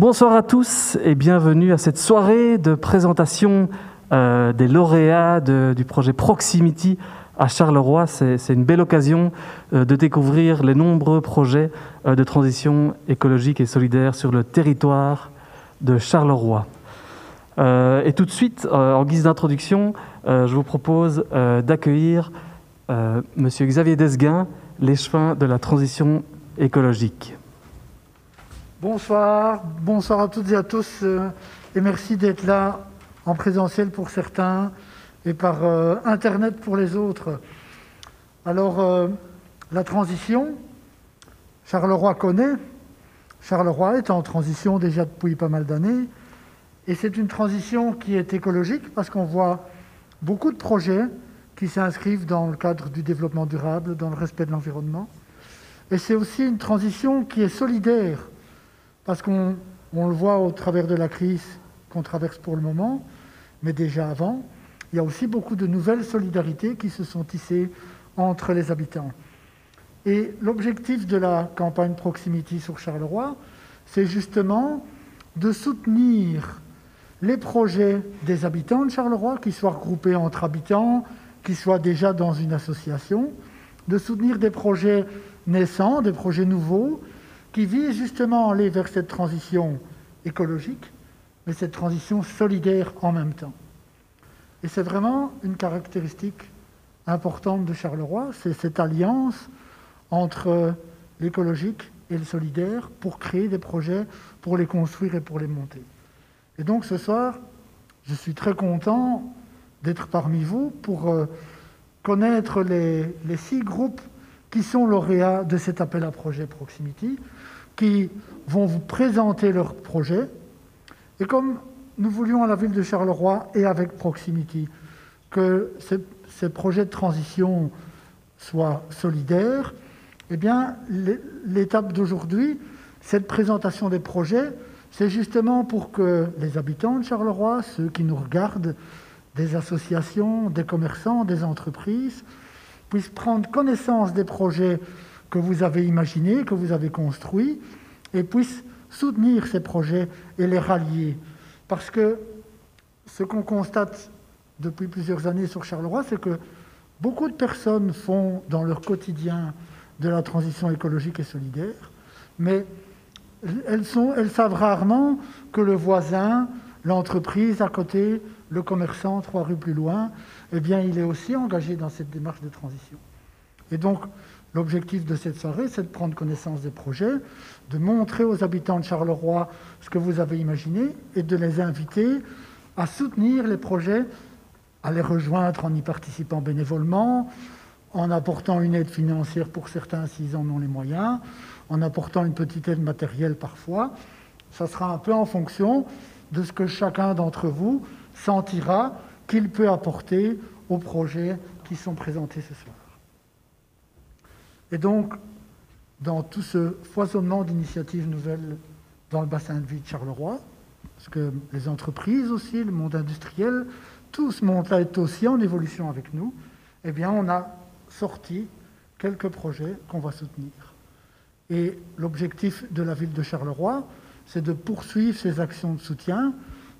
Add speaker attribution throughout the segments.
Speaker 1: Bonsoir à tous et bienvenue à cette soirée de présentation des lauréats du projet Proximity à Charleroi. C'est une belle occasion de découvrir les nombreux projets de transition écologique et solidaire sur le territoire de Charleroi. Et tout de suite, en guise d'introduction, je vous propose d'accueillir Monsieur Xavier Desguin, l'échevin de la transition écologique.
Speaker 2: Bonsoir à toutes et à tous et merci d'être là en présentiel pour certains et par Internet pour les autres. Alors, la transition, Charleroi connaît. Charleroi est en transition déjà depuis pas mal d'années et c'est une transition qui est écologique parce qu'on voit beaucoup de projets qui s'inscrivent dans le cadre du développement durable, dans le respect de l'environnement. Et c'est aussi une transition qui est solidaire. Parce qu'on le voit au travers de la crise qu'on traverse pour le moment, mais déjà avant, il y a aussi beaucoup de nouvelles solidarités qui se sont tissées entre les habitants. Et l'objectif de la campagne Proximity sur Charleroi, c'est justement de soutenir les projets des habitants de Charleroi, qu'ils soient regroupés entre habitants, qu'ils soient déjà dans une association, de soutenir des projets naissants, des projets nouveaux, qui vise justement à aller vers cette transition écologique, mais cette transition solidaire en même temps. Et c'est vraiment une caractéristique importante de Charleroi, c'est cette alliance entre l'écologique et le solidaire pour créer des projets, pour les construire et pour les monter. Et donc ce soir, je suis très content d'être parmi vous pour connaître les 6 groupes qui sont lauréats de cet appel à projet Proximity, qui vont vous présenter leurs projets. Et comme nous voulions à la ville de Charleroi et avec Proximity que ces projets de transition soient solidaires, eh bien, l'étape d'aujourd'hui, cette présentation des projets, c'est justement pour que les habitants de Charleroi, ceux qui nous regardent, des associations, des commerçants, des entreprises, puissent prendre connaissance des projets que vous avez imaginés, que vous avez construits, et puissent soutenir ces projets et les rallier. Parce que ce qu'on constate depuis plusieurs années sur Charleroi, c'est que beaucoup de personnes font dans leur quotidien de la transition écologique et solidaire, mais elles savent rarement que le voisin, l'entreprise à côté, le commerçant 3 rues plus loin, eh bien, il est aussi engagé dans cette démarche de transition. Et donc, l'objectif de cette soirée, c'est de prendre connaissance des projets, de montrer aux habitants de Charleroi ce que vous avez imaginé et de les inviter à soutenir les projets, à les rejoindre en y participant bénévolement, en apportant une aide financière pour certains s'ils en ont les moyens, en apportant une petite aide matérielle parfois. Ça sera un peu en fonction de ce que chacun d'entre vous sentira qu'il peut apporter aux projets qui sont présentés ce soir. Et donc, dans tout ce foisonnement d'initiatives nouvelles dans le bassin de vie de Charleroi, parce que les entreprises aussi, le monde industriel, tout ce monde-là est aussi en évolution avec nous, eh bien, on a sorti quelques projets qu'on va soutenir. Et l'objectif de la ville de Charleroi, c'est de poursuivre ces actions de soutien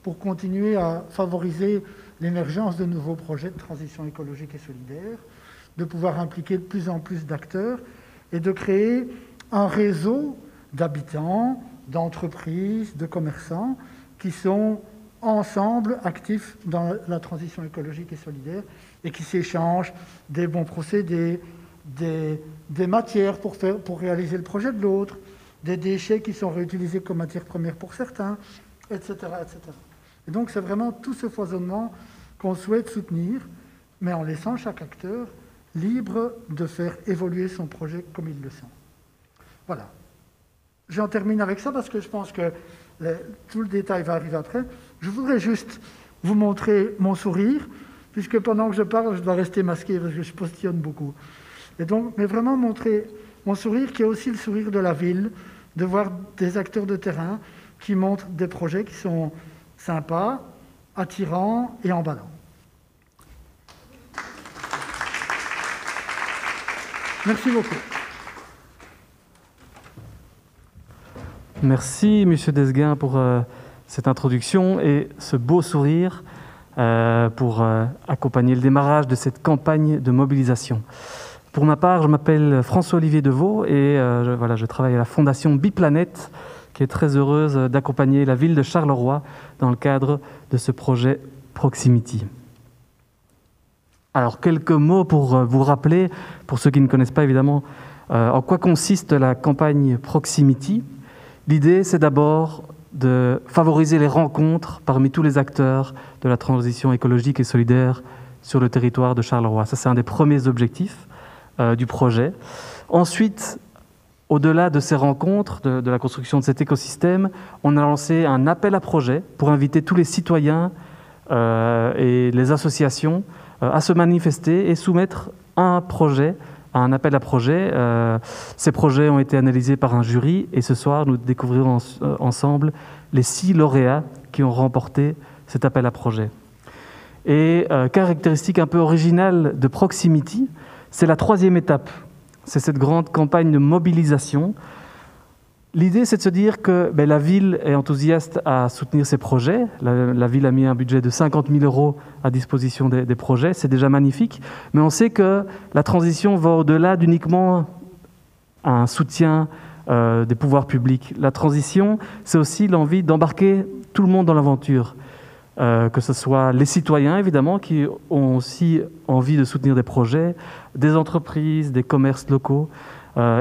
Speaker 2: pour continuer à favoriser l'émergence de nouveaux projets de transition écologique et solidaire, de pouvoir impliquer de plus en plus d'acteurs et de créer un réseau d'habitants, d'entreprises, de commerçants qui sont ensemble actifs dans la transition écologique et solidaire et qui s'échangent des bons procédés, des matières pour réaliser le projet de l'autre, des déchets qui sont réutilisés comme matière première pour certains, etc., etc. Et donc c'est vraiment tout ce foisonnement qu'on souhaite soutenir, mais en laissant chaque acteur libre de faire évoluer son projet comme il le sent. Voilà. J'en termine avec ça parce que je pense que tout le détail va arriver après. Je voudrais juste vous montrer mon sourire, puisque pendant que je parle, je dois rester masqué parce que je postillonne beaucoup. Et donc, mais vraiment montrer mon sourire qui est aussi le sourire de la ville, de voir des acteurs de terrain qui montrent des projets qui sont sympas, attirants et emballants. Merci beaucoup.
Speaker 1: Merci, Monsieur Desguin, pour cette introduction et ce beau sourire pour accompagner le démarrage de cette campagne de mobilisation. Pour ma part, je m'appelle François-Olivier Deveau et je travaille à la Fondation Biplanète, qui est très heureuse d'accompagner la ville de Charleroi dans le cadre de ce projet Proximity. Alors, quelques mots pour vous rappeler, pour ceux qui ne connaissent pas évidemment, en quoi consiste la campagne Proximity. L'idée, c'est d'abord de favoriser les rencontres parmi tous les acteurs de la transition écologique et solidaire sur le territoire de Charleroi. Ça, c'est un des premiers objectifs du projet. Ensuite, au-delà de ces rencontres, de la construction de cet écosystème, on a lancé un appel à projet pour inviter tous les citoyens et les associations à se manifester et soumettre un projet, un appel à projet. Ces projets ont été analysés par un jury et ce soir, nous découvrirons ensemble les 6 lauréats qui ont remporté cet appel à projet. Et caractéristique un peu originale de Proximity, c'est la 3e étape. C'est cette grande campagne de mobilisation. L'idée, c'est de se dire que la ville est enthousiaste à soutenir ces projets. La ville a mis un budget de 50 000 € à disposition des projets. C'est déjà magnifique. Mais on sait que la transition va au-delà d'uniquement un soutien des pouvoirs publics. La transition, c'est aussi l'envie d'embarquer tout le monde dans l'aventure. Que ce soit les citoyens, évidemment, qui ont aussi envie de soutenir des projets, des entreprises, des commerces locaux.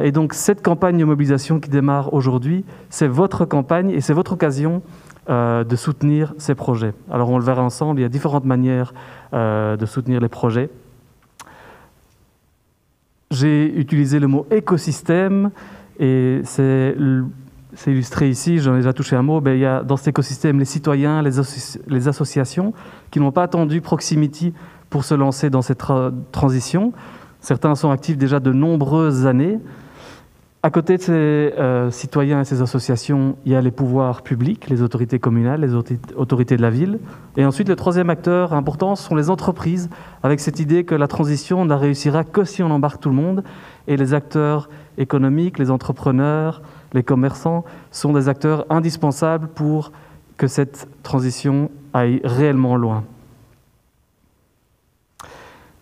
Speaker 1: Et donc, cette campagne de mobilisation qui démarre aujourd'hui, c'est votre campagne et c'est votre occasion de soutenir ces projets. Alors, on le verra ensemble, il y a différentes manières de soutenir les projets. J'ai utilisé le mot écosystème et c'est illustré ici, j'en ai déjà touché un mot. Il y a dans cet écosystème les citoyens, les associations qui n'ont pas attendu Proximity pour se lancer dans cette transition. Certains sont actifs déjà de nombreuses années. À côté de ces citoyens et ces associations, il y a les pouvoirs publics, les autorités communales, les autorités de la ville. Et ensuite, le 3e acteur important sont les entreprises, avec cette idée que la transition ne réussira que si on embarque tout le monde. Et les acteurs économiques, les entrepreneurs, les commerçants sont des acteurs indispensables pour que cette transition aille réellement loin.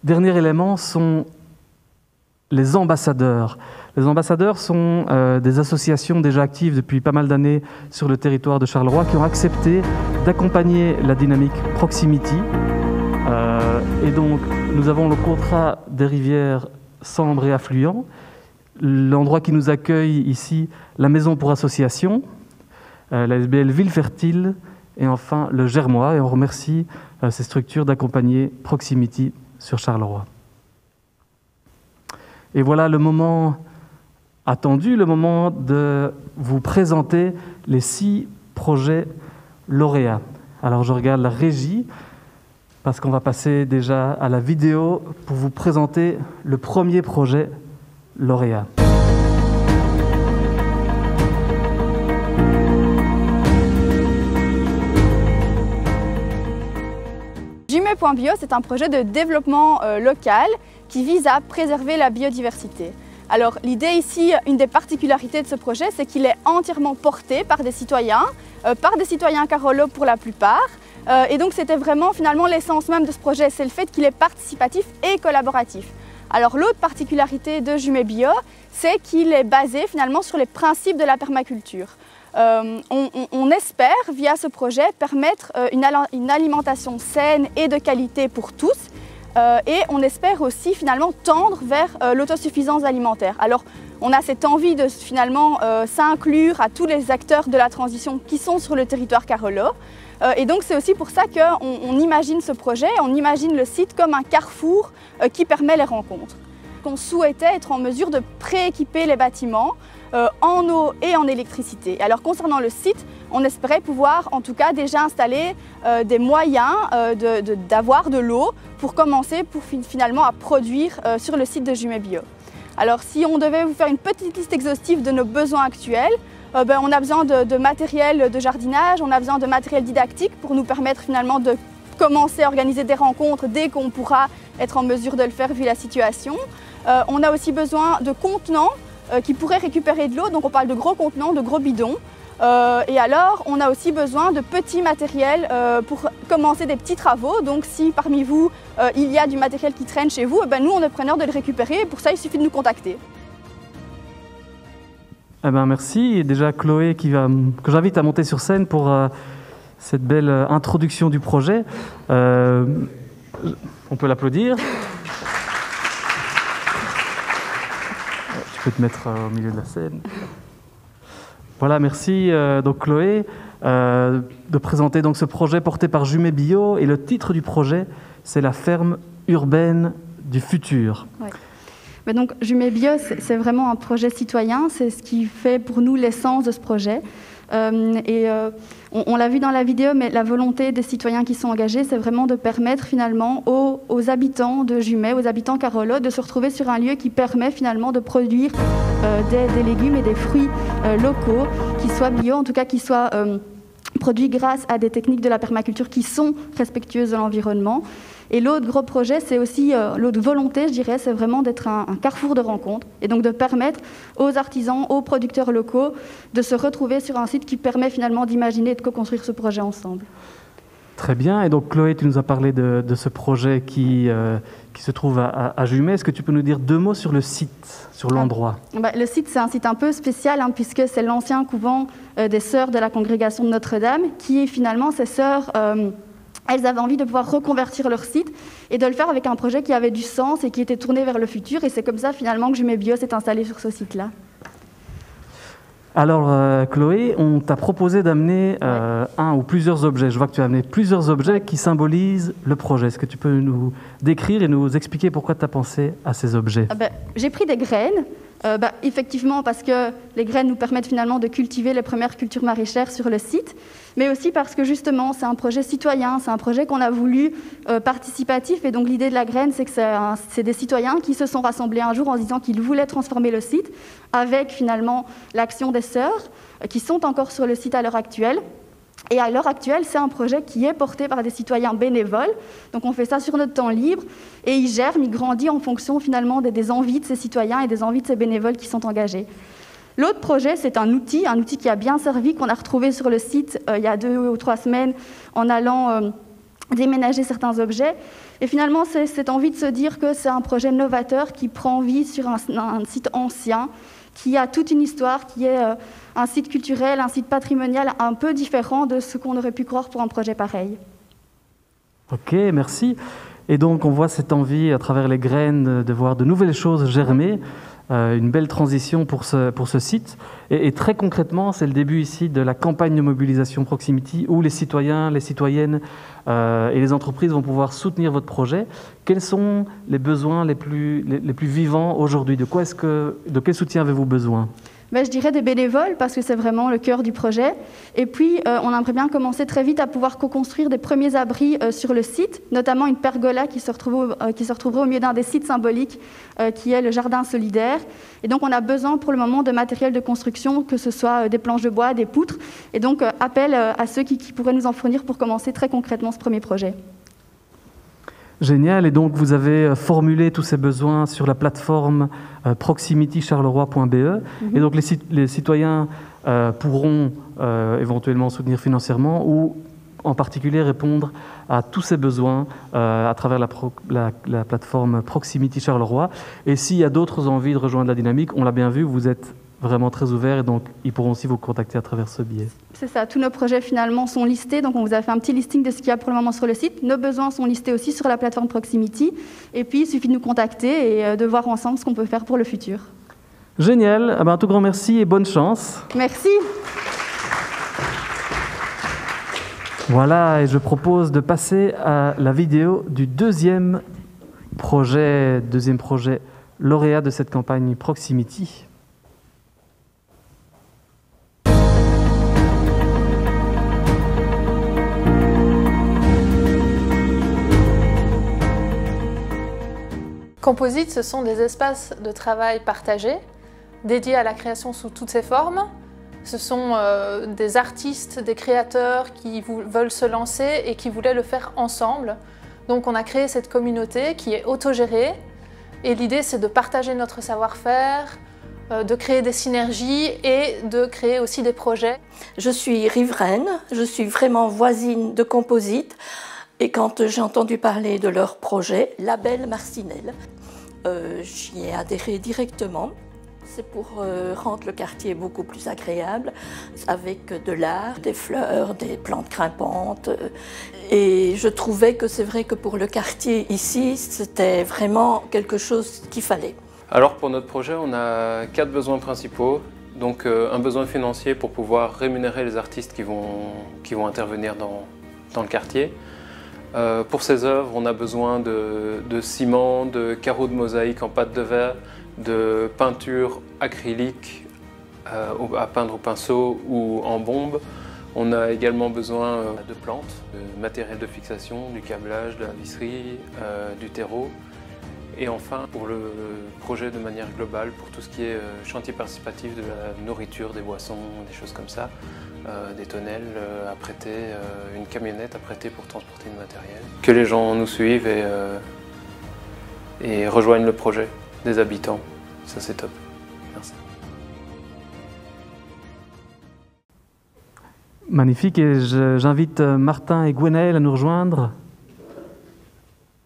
Speaker 1: Dernier élément sont les ambassadeurs. Les ambassadeurs sont des associations déjà actives depuis pas mal d'années sur le territoire de Charleroi qui ont accepté d'accompagner la dynamique Proximity. Et donc, nous avons le contrat des rivières Sambre et Affluent, l'endroit qui nous accueille ici, la Maison pour Association, la SBL Ville Fertile et enfin le Germois. Et on remercie ces structures d'accompagner Proximity sur Charleroi. Et voilà le moment attendu, le moment de vous présenter les 6 projets lauréats. Alors je regarde la régie, parce qu'on va passer déjà à la vidéo pour vous présenter le premier projet lauréat.
Speaker 3: Jumet.bio, c'est un projet de développement local qui vise à préserver la biodiversité. Alors l'idée ici, une des particularités de ce projet, c'est qu'il est entièrement porté par des citoyens Carolo pour la plupart. Et donc c'était vraiment finalement l'essence même de ce projet, c'est le fait qu'il est participatif et collaboratif. Alors l'autre particularité de Jumet.bio, c'est qu'il est basé finalement sur les principes de la permaculture. On espère, via ce projet, permettre une alimentation saine et de qualité pour tous. Et on espère aussi finalement tendre vers l'autosuffisance alimentaire. Alors on a cette envie de finalement s'inclure à tous les acteurs de la transition qui sont sur le territoire Carolo. Et donc c'est aussi pour ça qu'on imagine ce projet, on imagine le site comme un carrefour qui permet les rencontres. On souhaitait être en mesure de prééquiper les bâtiments en eau et en électricité. Alors concernant le site, on espérait pouvoir en tout cas déjà installer des moyens d'avoir de l'eau pour commencer finalement à produire sur le site de Jumet.bio. Alors si on devait vous faire une petite liste exhaustive de nos besoins actuels, on a besoin de matériel de jardinage, on a besoin de matériel didactique pour nous permettre finalement de commencer à organiser des rencontres dès qu'on pourra être en mesure de le faire vu la situation. On a aussi besoin de contenants qui pourraient récupérer de l'eau, donc on parle de gros contenants, de gros bidons. Et alors, on a aussi besoin de petits matériels pour commencer des petits travaux. Donc, si parmi vous, il y a du matériel qui traîne chez vous, nous, on est preneurs de le récupérer. Et pour ça, il suffit de nous contacter.
Speaker 1: Merci. Et déjà, Chloé, que j'invite à monter sur scène pour cette belle introduction du projet. On peut l'applaudir. Tu peux te mettre au milieu de la scène. Voilà, merci donc Chloé de présenter donc ce projet porté par Jumet Bio. Et le titre du projet, c'est la ferme urbaine du futur.
Speaker 3: Ouais. Mais donc Jumet Bio, c'est vraiment un projet citoyen. C'est ce qui fait pour nous l'essence de ce projet. On l'a vu dans la vidéo, mais la volonté des citoyens qui sont engagés, c'est vraiment de permettre finalement aux habitants de Jumet, aux habitants Carolo, de se retrouver sur un lieu qui permet finalement de produire des légumes et des fruits locaux, qui soient bio, en tout cas qui soient produits grâce à des techniques de la permaculture qui sont respectueuses de l'environnement. Et l'autre gros projet, c'est aussi, l'autre volonté, je dirais, c'est vraiment d'être un carrefour de rencontres et donc de permettre aux artisans, aux producteurs locaux de se retrouver sur un site qui permet finalement d'imaginer et de co-construire ce projet ensemble.
Speaker 1: Très bien. Et donc Chloé, tu nous as parlé de ce projet qui se trouve à Jumet. Est-ce que tu peux nous dire 2 mots sur le site, sur l'endroit ?
Speaker 3: Le site, c'est un site un peu spécial puisque c'est l'ancien couvent des sœurs de la congrégation de Notre-Dame qui est finalement ces sœurs... elles avaient envie de pouvoir reconvertir leur site et de le faire avec un projet qui avait du sens et qui était tourné vers le futur. Et c'est comme ça finalement que Jumet Bio s'est installé sur ce site-là.
Speaker 1: Alors Chloé, on t'a proposé d'amener un ou plusieurs objets. Je vois que tu as amené plusieurs objets qui symbolisent le projet. Est-ce que tu peux nous décrire et nous expliquer pourquoi tu as pensé à ces objets ?
Speaker 3: J'ai pris des graines. Effectivement, parce que les graines nous permettent finalement de cultiver les premières cultures maraîchères sur le site, mais aussi parce que justement c'est un projet citoyen, c'est un projet qu'on a voulu participatif, et donc l'idée de la graine, c'est que c'est des citoyens qui se sont rassemblés un jour en se disant qu'ils voulaient transformer le site avec finalement l'action des sœurs qui sont encore sur le site à l'heure actuelle. Et à l'heure actuelle, c'est un projet qui est porté par des citoyens bénévoles. Donc on fait ça sur notre temps libre et il germe, il grandit en fonction finalement des envies de ces citoyens et des envies de ces bénévoles qui sont engagés. L'autre projet, c'est un outil qui a bien servi, qu'on a retrouvé sur le site il y a 2 ou 3 semaines en allant déménager certains objets. Et finalement, c'est cette envie de se dire que c'est un projet novateur qui prend vie sur un site ancien, qui a toute une histoire, qui est un site culturel, un site patrimonial un peu différent de ce qu'on aurait pu croire pour un projet pareil.
Speaker 1: Ok, merci. Et donc on voit cette envie à travers les graines de voir de nouvelles choses germer, une belle transition pour ce site. Et très concrètement, c'est le début ici de la campagne de mobilisation Proximity où les citoyens, les citoyennes et les entreprises vont pouvoir soutenir votre projet. Quels sont les besoins les plus vivants aujourd'hui ? De quel soutien avez-vous besoin ?
Speaker 3: Je dirais des bénévoles, parce que c'est vraiment le cœur du projet. Et puis, on aimerait bien commencer très vite à pouvoir co-construire des premiers abris sur le site, notamment une pergola qui se retrouverait au milieu d'un des sites symboliques, qui est le jardin solidaire. Et donc, on a besoin pour le moment de matériel de construction, que ce soit des planches de bois, des poutres. Et donc, appel à ceux qui pourraient nous en fournir pour commencer très concrètement ce premier projet.
Speaker 1: Génial, et donc vous avez formulé tous ces besoins sur la plateforme proximitycharleroi.be. Et donc les citoyens pourront éventuellement soutenir financièrement ou en particulier répondre à tous ces besoins à travers la plateforme Proximity Charleroi. Et s'il y a d'autres envies de rejoindre la dynamique, on l'a bien vu, vous êtes vraiment très ouvert et donc ils pourront aussi vous contacter à travers ce biais.
Speaker 3: C'est ça, tous nos projets finalement sont listés, donc on vous a fait un petit listing de ce qu'il y a pour le moment sur le site. Nos besoins sont listés aussi sur la plateforme Proximity et puis il suffit de nous contacter et de voir ensemble ce qu'on peut faire pour le futur.
Speaker 1: Génial, un tout grand merci et bonne chance.
Speaker 3: Merci.
Speaker 1: Voilà, et je propose de passer à la vidéo du deuxième projet lauréat de cette campagne Proximity.
Speaker 4: Composite, ce sont des espaces de travail partagés, dédiés à la création sous toutes ses formes. Ce sont des artistes, des créateurs qui veulent se lancer et qui voulaient le faire ensemble. Donc on a créé cette communauté qui est autogérée et l'idée c'est de partager notre savoir-faire, de créer des synergies et de créer aussi des projets.
Speaker 5: Je suis riveraine, je suis vraiment voisine de Composite et quand j'ai entendu parler de leur projet, Label Marcinelle, j'y ai adhéré directement. C'est pour rendre le quartier beaucoup plus agréable, avec de l'art, des fleurs, des plantes grimpantes. Et je trouvais que c'est vrai que pour le quartier ici, c'était vraiment quelque chose qu'il fallait.
Speaker 6: Alors pour notre projet, on a 4 besoins principaux. Donc un besoin financier pour pouvoir rémunérer les artistes qui vont intervenir dans le quartier. Pour ces œuvres, on a besoin de ciment, de carreaux de mosaïque en pâte de verre, de peinture acrylique à peindre au pinceau ou en bombe. On a également besoin de plantes, de matériel de fixation, du câblage, de la visserie, du terreau. Et enfin, pour le projet de manière globale, pour tout ce qui est chantier participatif de la nourriture, des boissons, des choses comme ça, des tonnelles à prêter, une camionnette à prêter pour transporter le matériel. Que les gens nous suivent et rejoignent le projet des habitants, ça c'est top. Merci.
Speaker 1: Magnifique, et j'invite Martin et Gwenaël à nous rejoindre.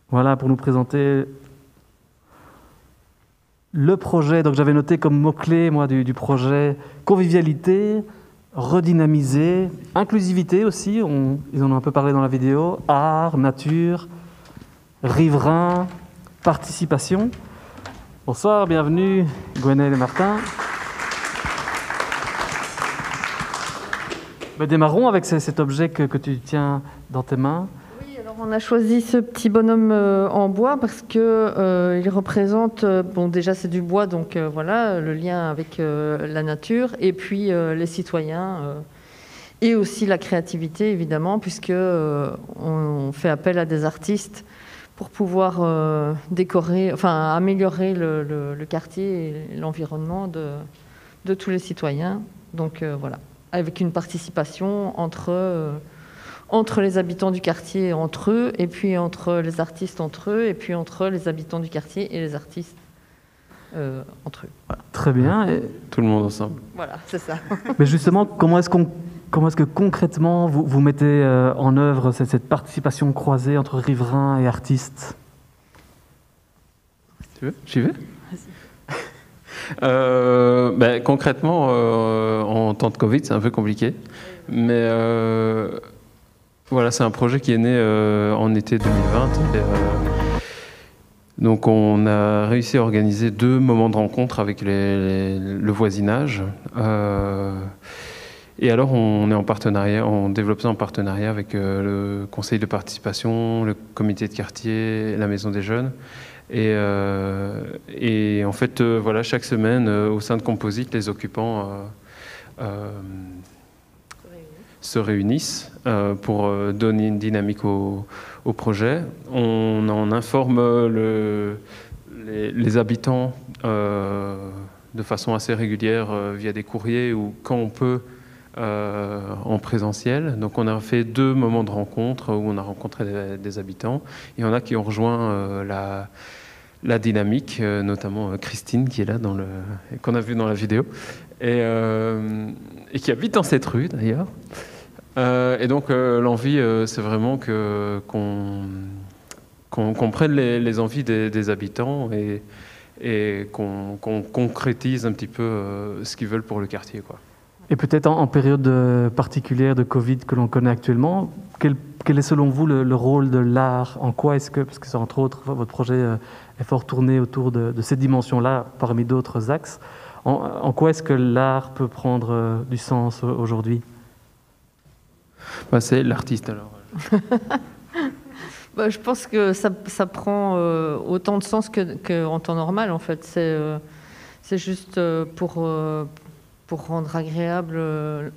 Speaker 1: Voilà, pour nous présenter le projet. Donc j'avais noté comme mot-clé, moi, du projet, convivialité, redynamiser, inclusivité aussi, ils en ont un peu parlé dans la vidéo, art, nature, riverain, participation. Bonsoir, bienvenue Gwenaël et Martin. Démarrons avec cet objet que tu tiens dans tes mains.
Speaker 7: Oui, alors on a choisi ce petit bonhomme en bois parce que il représente, bon déjà c'est du bois, donc voilà, le lien avec la nature, et puis les citoyens, et aussi la créativité évidemment, puisque on fait appel à des artistes pour pouvoir décorer, enfin améliorer le quartier et l'environnement de tous les citoyens. Donc voilà, avec une participation entre les habitants du quartier entre eux, et puis entre les artistes entre eux, et puis entre les habitants du quartier et les artistes entre eux. Voilà.
Speaker 1: Très bien. Et...
Speaker 6: tout le monde ensemble.
Speaker 7: Voilà, c'est ça.
Speaker 1: Mais justement, comment est-ce que concrètement vous mettez en œuvre cette participation croisée entre riverains et artistes?
Speaker 6: Tu veux? J'y vais? Concrètement, en temps de Covid, c'est un peu compliqué. Mais voilà, c'est un projet qui est né en été 2020. Donc on a réussi à organiser 2 moments de rencontre avec le voisinage. Et alors on est en partenariat, on développe ça en partenariat avec le conseil de participation, le comité de quartier, la maison des jeunes. Et en fait, voilà, chaque semaine, au sein de Composite, les occupants se réunissent pour donner une dynamique au projet. On en informe les habitants de façon assez régulière via des courriers ou quand on peut en présentiel. Donc on a fait 2 moments de rencontre où on a rencontré des habitants. Il y en a qui ont rejoint la dynamique, notamment Christine qui est là, qu'on a vu dans la vidéo, et qui habite dans cette rue d'ailleurs. Et donc l'envie, c'est vraiment qu'on prenne les envies des habitants et qu'on concrétise un petit peu ce qu'ils veulent pour le quartier, quoi.
Speaker 1: Et peut-être en période particulière de Covid que l'on connaît actuellement, quel est selon vous le rôle de l'art? En quoi est-ce que, parce que c'est entre autres, votre projet est fort tourné autour de cette dimension-là, parmi d'autres axes, en quoi est-ce que l'art peut prendre du sens aujourd'hui?
Speaker 6: C'est l'artiste alors.
Speaker 7: Je pense que ça prend autant de sens qu'en temps normal en fait. C'est juste pour rendre agréable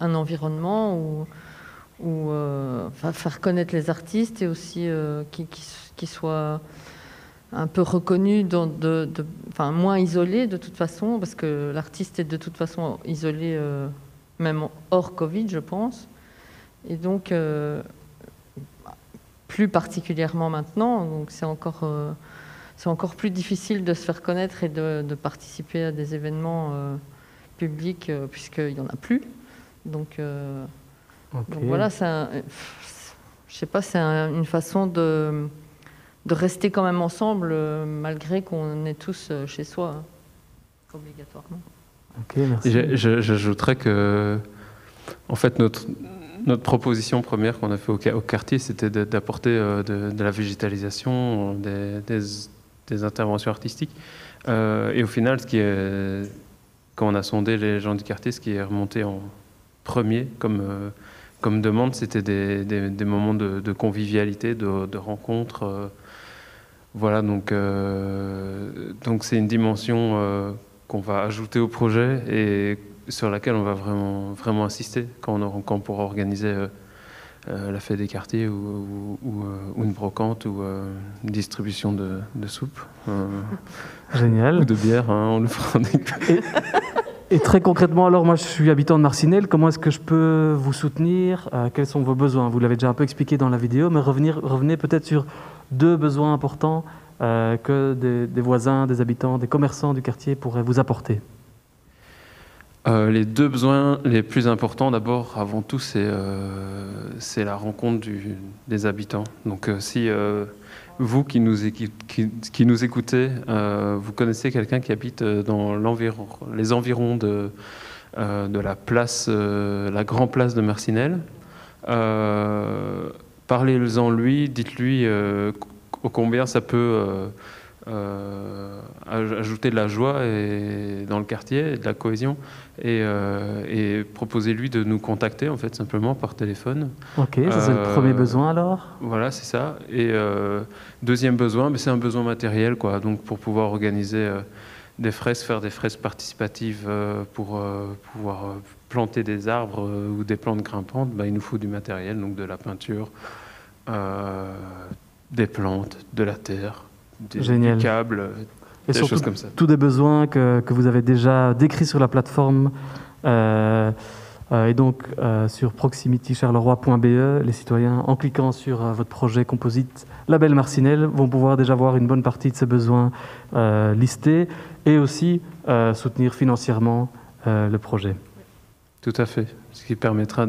Speaker 7: un environnement ou faire connaître les artistes et aussi qu'ils soient un peu reconnus, moins isolés de toute façon, parce que l'artiste est de toute façon isolé même hors Covid, je pense. Et donc, plus particulièrement maintenant, donc c'est encore c'est encore plus difficile de se faire connaître et de participer à des événements publics, puisqu'il n'y en a plus. Donc voilà, je sais pas, c'est une façon de rester quand même ensemble, malgré qu'on est tous chez soi, obligatoirement.
Speaker 1: Ok, merci.
Speaker 6: J'ajouterais que, en fait, notre proposition première qu'on a fait au quartier, c'était d'apporter de la végétalisation, des interventions artistiques. Et au final, quand on a sondé les gens du quartier, ce qui est remonté en premier comme demande, c'était des moments de convivialité, de rencontres. Voilà, donc c'est une dimension qu'on va ajouter au projet et sur laquelle on va vraiment insister quand on pourra organiser la fête des quartiers ou une brocante ou une distribution de soupe.
Speaker 1: Génial.
Speaker 6: Ou de bière, hein, on le fera.
Speaker 1: Et très concrètement, alors moi je suis habitant de Marcinelle, comment est-ce que je peux vous soutenir? Quels sont vos besoins? Vous l'avez déjà un peu expliqué dans la vidéo, mais revenez peut-être sur 2 besoins importants que des voisins, des habitants, des commerçants du quartier pourraient vous apporter.
Speaker 6: Les 2 besoins les plus importants, d'abord, avant tout, c'est la rencontre des habitants. Donc si vous qui nous écoutez, vous connaissez quelqu'un qui habite dans les environs de la place, la grande place de Marcinelle, parlez-en lui, dites-lui combien ça peut ajouter de la joie dans le quartier, de la cohésion, et proposez-lui de nous contacter en fait simplement par téléphone.
Speaker 1: Ok, ça c'est le premier besoin alors.
Speaker 6: Voilà, c'est ça. Et deuxième besoin, c'est un besoin matériel, quoi. Donc pour pouvoir organiser des fraises, faire des fraises participatives pour pouvoir planter des arbres ou des plantes grimpantes, il nous faut du matériel, donc de la peinture, des plantes, de la terre, des câbles,
Speaker 1: et
Speaker 6: des choses comme ça.
Speaker 1: Tous des besoins que vous avez déjà décrits sur la plateforme et donc sur proximitycharleroi.be, les citoyens, en cliquant sur votre projet composite Label Marcinelle, vont pouvoir déjà voir une bonne partie de ces besoins listés et aussi soutenir financièrement le projet.
Speaker 6: Tout à fait, ce qui permettra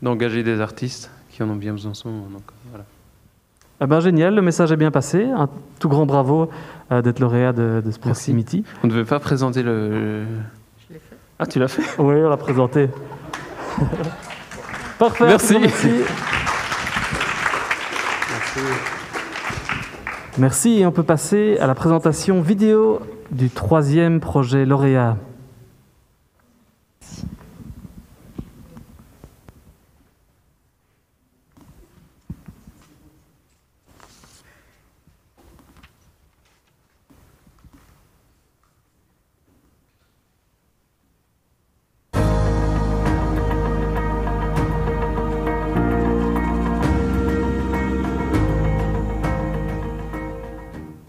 Speaker 6: d'engager des artistes qui en ont bien besoin en ce moment. Donc, voilà.
Speaker 1: Génial, le message est bien passé. Un tout grand bravo d'être lauréat de ce Proximity.
Speaker 6: Merci. On ne devait pas présenter le...
Speaker 7: Je l'ai fait.
Speaker 6: Ah, tu l'as fait?
Speaker 1: Oui, on l'a présenté. Parfait.
Speaker 6: Merci.
Speaker 1: Merci. Et on peut passer à la présentation vidéo du 3e projet lauréat.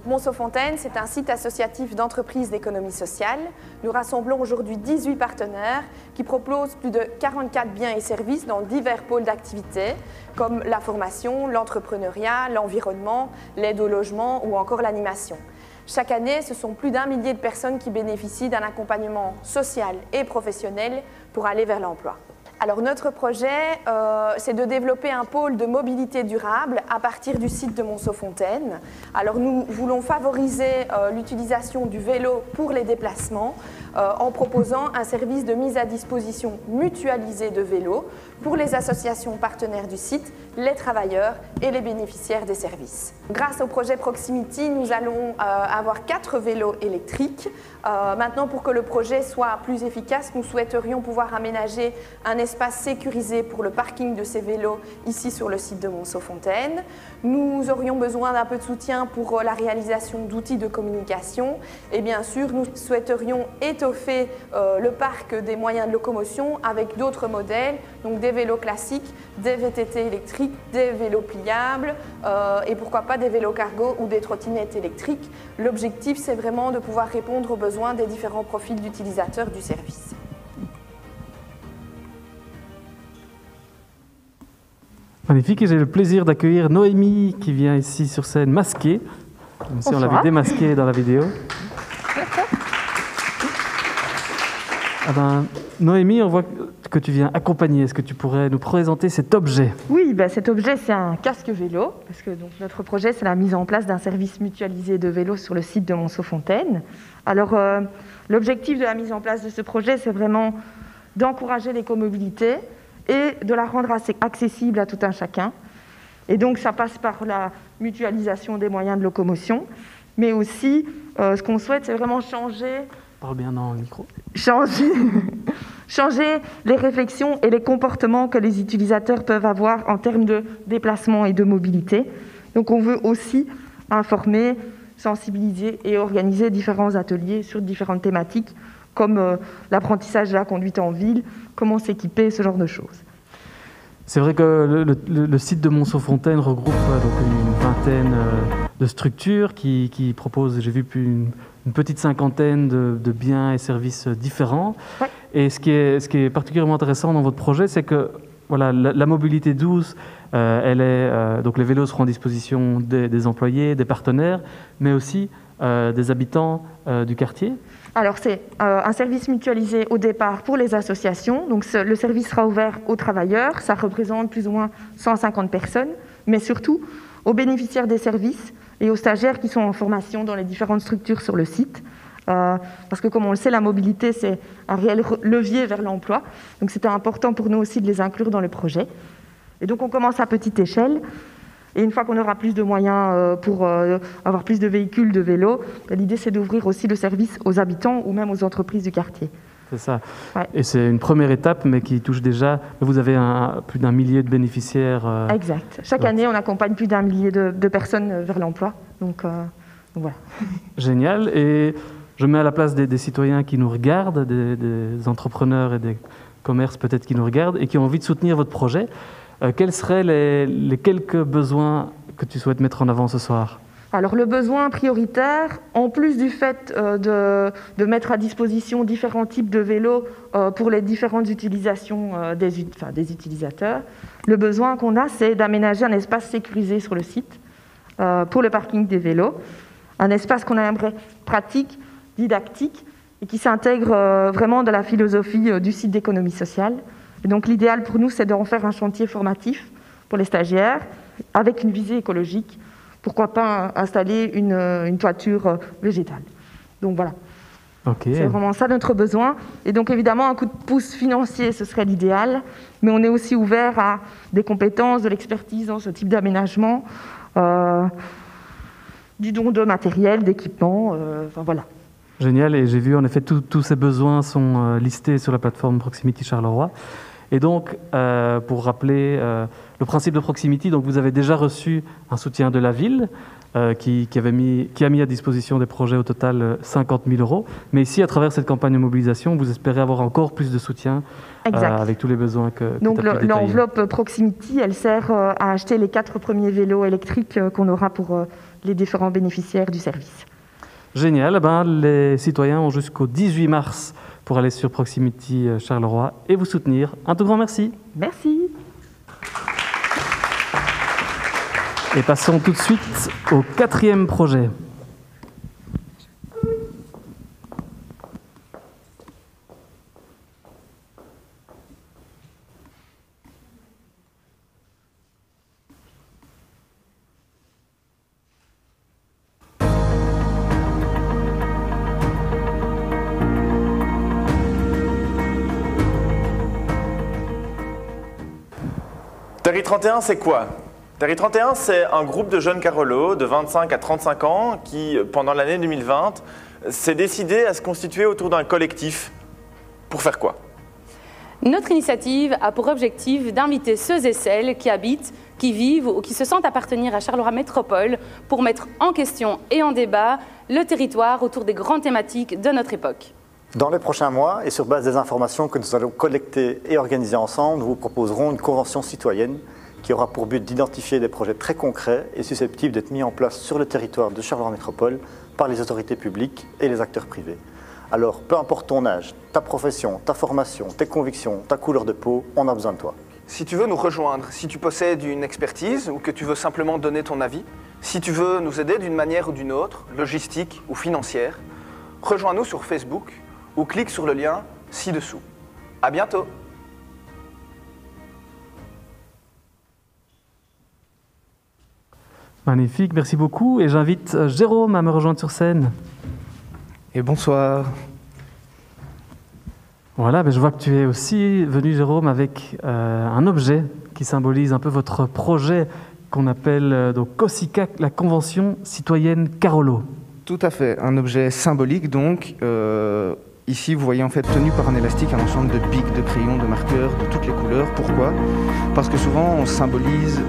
Speaker 8: Monceau-Fontaine, c'est un site associatif d'entreprises d'économie sociale. Nous rassemblons aujourd'hui 18 partenaires qui proposent plus de 44 biens et services dans divers pôles d'activité, comme la formation, l'entrepreneuriat, l'environnement, l'aide au logement ou encore l'animation. Chaque année, ce sont plus d'1 millier de personnes qui bénéficient d'un accompagnement social et professionnel pour aller vers l'emploi. Alors notre projet, c'est de développer un pôle de mobilité durable à partir du site de Monceau-Fontaine. Alors nous voulons favoriser l'utilisation du vélo pour les déplacements en proposant un service de mise à disposition mutualisé de vélos pour les associations partenaires du site, les travailleurs et les bénéficiaires des services. Grâce au projet Proximity, nous allons avoir 4 vélos électriques. Maintenant, pour que le projet soit plus efficace, nous souhaiterions pouvoir aménager un espace sécurisé pour le parking de ces vélos ici sur le site de Monceau-Fontaine. Nous aurions besoin d'un peu de soutien pour la réalisation d'outils de communication et bien sûr, nous souhaiterions étoffer le parc des moyens de locomotion avec d'autres modèles, donc des vélos classiques, des VTT électriques, des vélos pliables et pourquoi pas des vélos cargo ou des trottinettes électriques. L'objectif, c'est vraiment de pouvoir répondre aux besoins des différents profils d'utilisateurs du service.
Speaker 1: Magnifique, et j'ai le plaisir d'accueillir Noémie qui vient ici sur scène masquée. Comme si on l'avait démasqué dans la vidéo. Ah ben, Noémie, on voit que tu viens accompagner. Est-ce que tu pourrais nous présenter cet objet?
Speaker 9: Oui, cet objet, c'est un casque vélo, parce que donc, notre projet, c'est la mise en place d'un service mutualisé de vélo sur le site de Monceau-Fontaine. Alors, l'objectif de la mise en place de ce projet, c'est vraiment d'encourager l'écomobilité et de la rendre accessible à tout un chacun. Et donc, ça passe par la mutualisation des moyens de locomotion, mais aussi, ce qu'on souhaite, c'est vraiment changer...
Speaker 1: Parle bien dans le micro.
Speaker 9: Changer les réflexions et les comportements que les utilisateurs peuvent avoir en termes de déplacement et de mobilité. Donc on veut aussi informer, sensibiliser et organiser différents ateliers sur différentes thématiques comme l'apprentissage de la conduite en ville, comment s'équiper, ce genre de choses.
Speaker 1: C'est vrai que le site de Monceau-Fontaine regroupe donc une vingtaine de structures qui proposent, j'ai vu, une petite cinquantaine de biens et services différents. Ouais. Et ce qui est particulièrement intéressant dans votre projet, c'est que voilà, la mobilité douce, donc les vélos seront à disposition des employés, des partenaires, mais aussi des habitants du quartier.
Speaker 9: Alors c'est un service mutualisé au départ pour les associations. Donc le service sera ouvert aux travailleurs, ça représente plus ou moins 150 personnes, mais surtout aux bénéficiaires des services et aux stagiaires qui sont en formation dans les différentes structures sur le site. Parce que comme on le sait, la mobilité, c'est un réel levier vers l'emploi. Donc c'était important pour nous aussi de les inclure dans le projet. Et donc on commence à petite échelle. Et une fois qu'on aura plus de moyens pour avoir plus de véhicules, de vélos, l'idée c'est d'ouvrir aussi le service aux habitants ou même aux entreprises du quartier.
Speaker 1: C'est ça. Ouais. Et c'est une première étape, mais qui touche déjà... Vous avez plus d'1 millier de bénéficiaires.
Speaker 9: Exact. Chaque année, on accompagne plus d'1 millier de personnes vers l'emploi. Donc voilà.
Speaker 1: Génial. Et je mets à la place des citoyens qui nous regardent, des entrepreneurs et des commerces peut-être qui nous regardent et qui ont envie de soutenir votre projet. Quels seraient les quelques besoins que tu souhaites mettre en avant ce soir ?
Speaker 9: Alors le besoin prioritaire, en plus du fait de mettre à disposition différents types de vélos pour les différentes utilisations des utilisateurs, le besoin qu'on a, c'est d'aménager un espace sécurisé sur le site pour le parking des vélos, un espace qu'on aimerait pratique, didactique et qui s'intègre vraiment dans la philosophie du site d'économie sociale. Et donc l'idéal pour nous, c'est d'en faire un chantier formatif pour les stagiaires avec une visée écologique. Pourquoi pas installer une toiture végétale. Donc voilà. Okay. C'est vraiment ça notre besoin. Et donc évidemment, un coup de pouce financier, ce serait l'idéal. Mais on est aussi ouvert à des compétences, de l'expertise dans ce type d'aménagement, du don de matériel, d'équipement, enfin voilà.
Speaker 1: Génial. Et j'ai vu en effet tous ces besoins sont listés sur la plateforme Proximity Charleroi. Et donc, pour rappeler le principe de Proximity, donc vous avez déjà reçu un soutien de la ville qui a mis à disposition des projets au total 50 000 €. Mais ici, à travers cette campagne de mobilisation, vous espérez avoir encore plus de soutien avec tous les besoins que
Speaker 9: donc l'enveloppe Proximity, elle sert à acheter les 4 premiers vélos électriques qu'on aura pour les différents bénéficiaires du service.
Speaker 1: Génial. Les citoyens ont jusqu'au 18 mars pour aller sur Proximity Charleroi et vous soutenir. Un tout grand merci.
Speaker 9: Merci.
Speaker 1: Et passons tout de suite au 4e projet.
Speaker 10: Terry 31, c'est quoi? Terry 31, c'est un groupe de jeunes Carolos de 25 à 35 ans qui, pendant l'année 2020, s'est décidé à se constituer autour d'un collectif. Pour faire quoi?
Speaker 11: Notre initiative a pour objectif d'inviter ceux et celles qui habitent, qui vivent ou qui se sentent appartenir à Charleroi Métropole pour mettre en question et en débat le territoire autour des grandes thématiques de notre époque.
Speaker 12: Dans les prochains mois, et sur base des informations que nous allons collecter et organiser ensemble, nous vous proposerons une convention citoyenne qui aura pour but d'identifier des projets très concrets et susceptibles d'être mis en place sur le territoire de Charleroi Métropole par les autorités publiques et les acteurs privés. Alors, peu importe ton âge, ta profession, ta formation, tes convictions, ta couleur de peau, on a besoin de toi.
Speaker 13: Si tu veux nous rejoindre, si tu possèdes une expertise ou que tu veux simplement donner ton avis, si tu veux nous aider d'une manière ou d'une autre, logistique ou financière, rejoins-nous sur Facebook ou clique sur le lien ci-dessous. À bientôt!
Speaker 1: Magnifique, merci beaucoup. Et j'invite Jérôme à me rejoindre sur scène.
Speaker 14: Et bonsoir.
Speaker 1: Voilà, je vois que tu es aussi venu, Jérôme, avec un objet qui symbolise un peu votre projet qu'on appelle donc COSICA, la Convention citoyenne Carolo.
Speaker 14: Tout à fait, un objet symbolique donc. Ici, vous voyez en fait tenu par un élastique un ensemble de bics, de crayons, de marqueurs, de toutes les couleurs. Pourquoi? Parce que souvent, on symbolise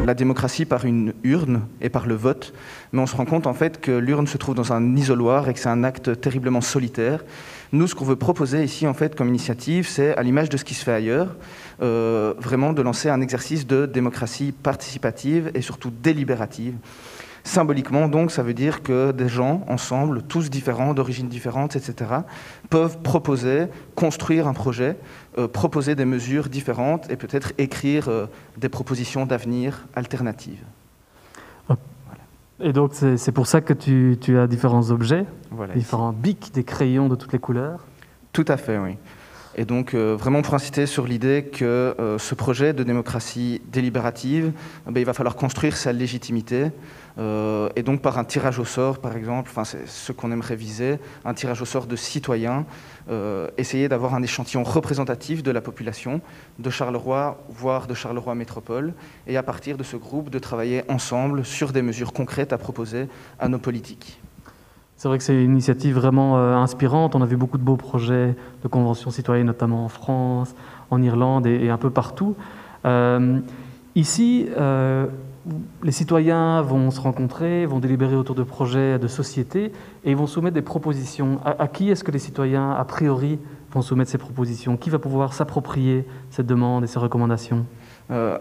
Speaker 14: la démocratie par une urne et par le vote, mais on se rend compte en fait que l'urne se trouve dans un isoloir et que c'est un acte terriblement solitaire. Nous, ce qu'on veut proposer ici en fait comme initiative, c'est à l'image de ce qui se fait ailleurs, vraiment de lancer un exercice de démocratie participative et surtout délibérative. Symboliquement, donc, ça veut dire que des gens, ensemble, tous différents, d'origines différentes, etc., peuvent proposer, construire un projet, proposer des mesures différentes et peut-être écrire des propositions d'avenir alternatives.
Speaker 1: Et donc, c'est pour ça que tu as différents objets,
Speaker 14: voilà,
Speaker 1: différents bics, des crayons de toutes les couleurs.
Speaker 14: Tout à fait, oui. Et donc, vraiment pour insister sur l'idée que ce projet de démocratie délibérative, il va falloir construire sa légitimité. Et donc, par un tirage au sort, par exemple, c'est ce qu'on aimerait viser, un tirage au sort de citoyens, essayer d'avoir un échantillon représentatif de la population de Charleroi, voire de Charleroi Métropole, et à partir de ce groupe, de travailler ensemble sur des mesures concrètes à proposer à nos politiques.
Speaker 1: C'est vrai que c'est une initiative vraiment inspirante. On a vu beaucoup de beaux projets de conventions citoyennes, notamment en France, en Irlande et un peu partout. Ici, les citoyens vont se rencontrer, vont délibérer autour de projets de société et ils vont soumettre des propositions. À qui est-ce que les citoyens, a priori, vont soumettre ces propositions? Qui va pouvoir s'approprier cette demande et ces recommandations?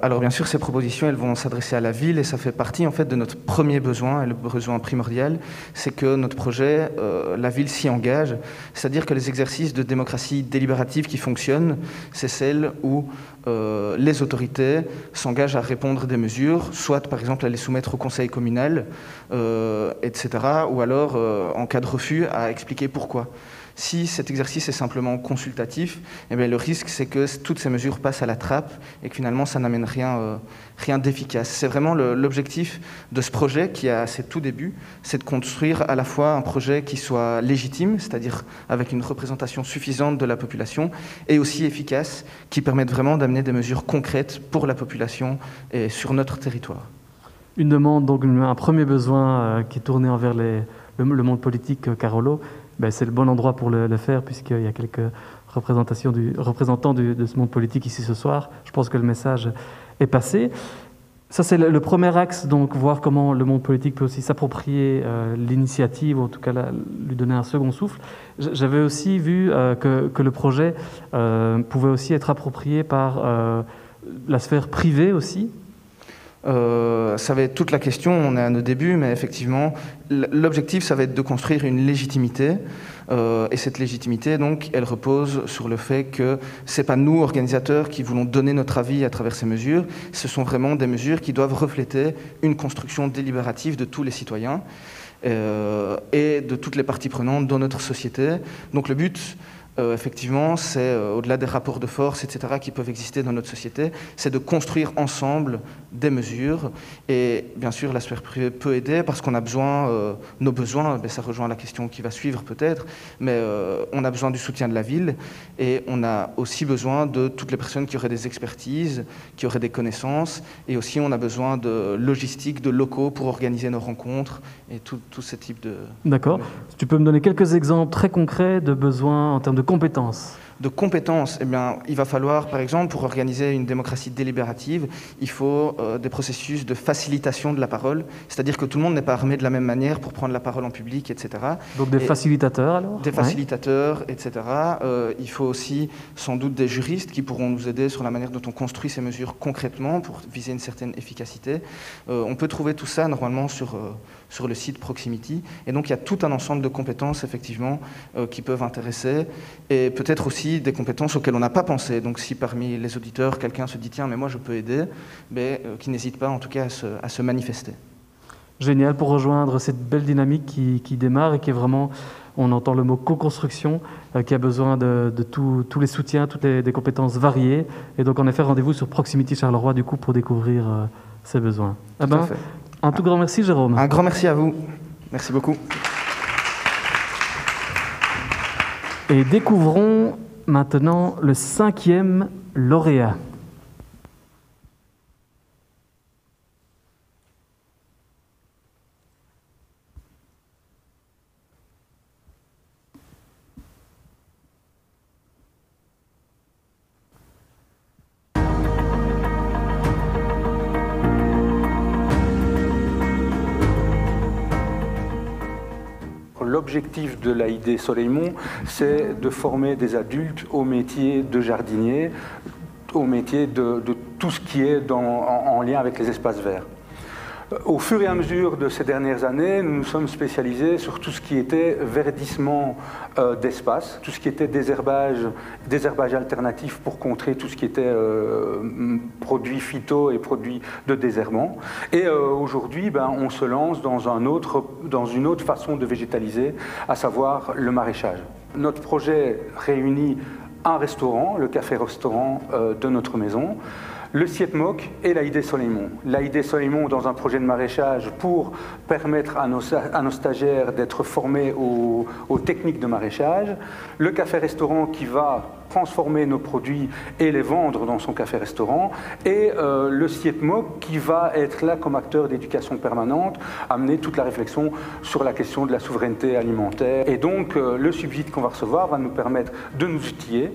Speaker 14: Alors bien sûr, ces propositions, elles vont s'adresser à la ville et ça fait partie en fait de notre premier besoin, et le besoin primordial, c'est que notre projet, la ville s'y engage, c'est-à-dire que les exercices de démocratie délibérative qui fonctionnent, c'est celles où les autorités s'engagent à répondre des mesures, soit par exemple à les soumettre au conseil communal, etc., ou alors en cas de refus à expliquer pourquoi. Si cet exercice est simplement consultatif, eh bien, le risque c'est que toutes ces mesures passent à la trappe et que finalement ça n'amène rien d'efficace. C'est vraiment l'objectif de ce projet qui a ses tout débuts, c'est de construire à la fois un projet qui soit légitime, c'est-à-dire avec une représentation suffisante de la population, et aussi efficace, qui permette vraiment d'amener des mesures concrètes pour la population et sur notre territoire.
Speaker 1: Une demande, donc un premier besoin qui est tourné envers le monde politique, Carolo. C'est le bon endroit pour le faire, puisqu'il y a quelques représentants de ce monde politique ici ce soir. Je pense que le message est passé. Ça, c'est le premier axe, donc voir comment le monde politique peut aussi s'approprier l'initiative, ou en tout cas lui donner un second souffle. J'avais aussi vu que le projet pouvait aussi être approprié par la sphère privée aussi.
Speaker 14: Ça va être toute la question, on est à nos débuts, mais effectivement, l'objectif, ça va être de construire une légitimité, et cette légitimité, donc, elle repose sur le fait que c'est pas nous, organisateurs, qui voulons donner notre avis à travers ces mesures, ce sont vraiment des mesures qui doivent refléter une construction délibérative de tous les citoyens et de toutes les parties prenantes dans notre société. Donc le but, effectivement, c'est au-delà des rapports de force, etc., qui peuvent exister dans notre société, c'est de construire ensemble des mesures. Et bien sûr, la sphère privée peut aider parce qu'on a besoin, nos besoins, ça rejoint la question qui va suivre peut-être, mais on a besoin du soutien de la ville et on a aussi besoin de toutes les personnes qui auraient des expertises, qui auraient des connaissances, et aussi on a besoin de logistique, de locaux pour organiser nos rencontres et tout ce type de...
Speaker 1: D'accord. Tu peux me donner quelques exemples très concrets de besoins en termes de compétences?
Speaker 14: De compétences, eh bien, il va falloir, par exemple, pour organiser une démocratie délibérative, il faut des processus de facilitation de la parole, c'est-à-dire que tout le monde n'est pas armé de la même manière pour prendre la parole en public, etc.
Speaker 1: Donc des facilitateurs alors?
Speaker 14: Des facilitateurs, etc. Il faut aussi sans doute des juristes qui pourront nous aider sur la manière dont on construit ces mesures concrètement pour viser une certaine efficacité. On peut trouver tout ça normalement sur le site Proximity, et donc il y a tout un ensemble de compétences effectivement qui peuvent intéresser, et peut-être aussi aussi des compétences auxquelles on n'a pas pensé. Donc si parmi les auditeurs, quelqu'un se dit « tiens, mais moi je peux aider », qu'il n'hésite pas en tout cas à se manifester.
Speaker 1: Génial, pour rejoindre cette belle dynamique qui démarre et qui est vraiment, on entend le mot co-construction, qui a besoin de tous les soutiens, toutes des compétences variées. Et donc en effet, rendez-vous sur Proximity Charleroi du coup pour découvrir ces besoins.
Speaker 14: Tout à fait.
Speaker 1: Un tout grand merci Jérôme.
Speaker 14: Un grand merci à vous. Merci beaucoup.
Speaker 1: Et découvrons maintenant le 5e lauréat.
Speaker 15: L'objectif de l'AID Soleilmont, c'est de former des adultes au métier de jardinier, au métier de tout ce qui est en lien avec les espaces verts. Au fur et à mesure de ces dernières années, nous nous sommes spécialisés sur tout ce qui était verdissement d'espace, tout ce qui était désherbage alternatif pour contrer tout ce qui était produits phyto et produits de désherbement. Et aujourd'hui, on se lance dans une autre façon de végétaliser, à savoir le maraîchage. Notre projet réunit un restaurant, le café-restaurant de notre maison, le Sietmok et l'AID Soleilmont. L'AID Soleilmont dans un projet de maraîchage pour permettre à nos stagiaires d'être formés aux techniques de maraîchage. Le café-restaurant qui va transformer nos produits et les vendre dans son café-restaurant. Et le Sietmok qui va être là comme acteur d'éducation permanente, amener toute la réflexion sur la question de la souveraineté alimentaire. Et donc le subside qu'on va recevoir va nous permettre de nous outiller,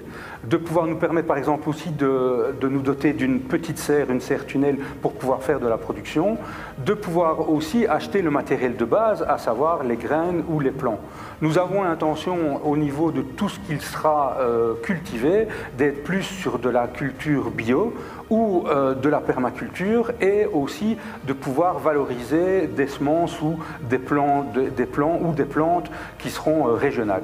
Speaker 15: de pouvoir nous permettre par exemple aussi de nous doter d'une petite serre, une serre tunnel pour pouvoir faire de la production, de pouvoir aussi acheter le matériel de base, à savoir les graines ou les plants. Nous avons l'intention au niveau de tout ce qui sera cultivé d'être plus sur de la culture bio ou de la permaculture et aussi de pouvoir valoriser des semences ou des plants ou des plantes qui seront régionales.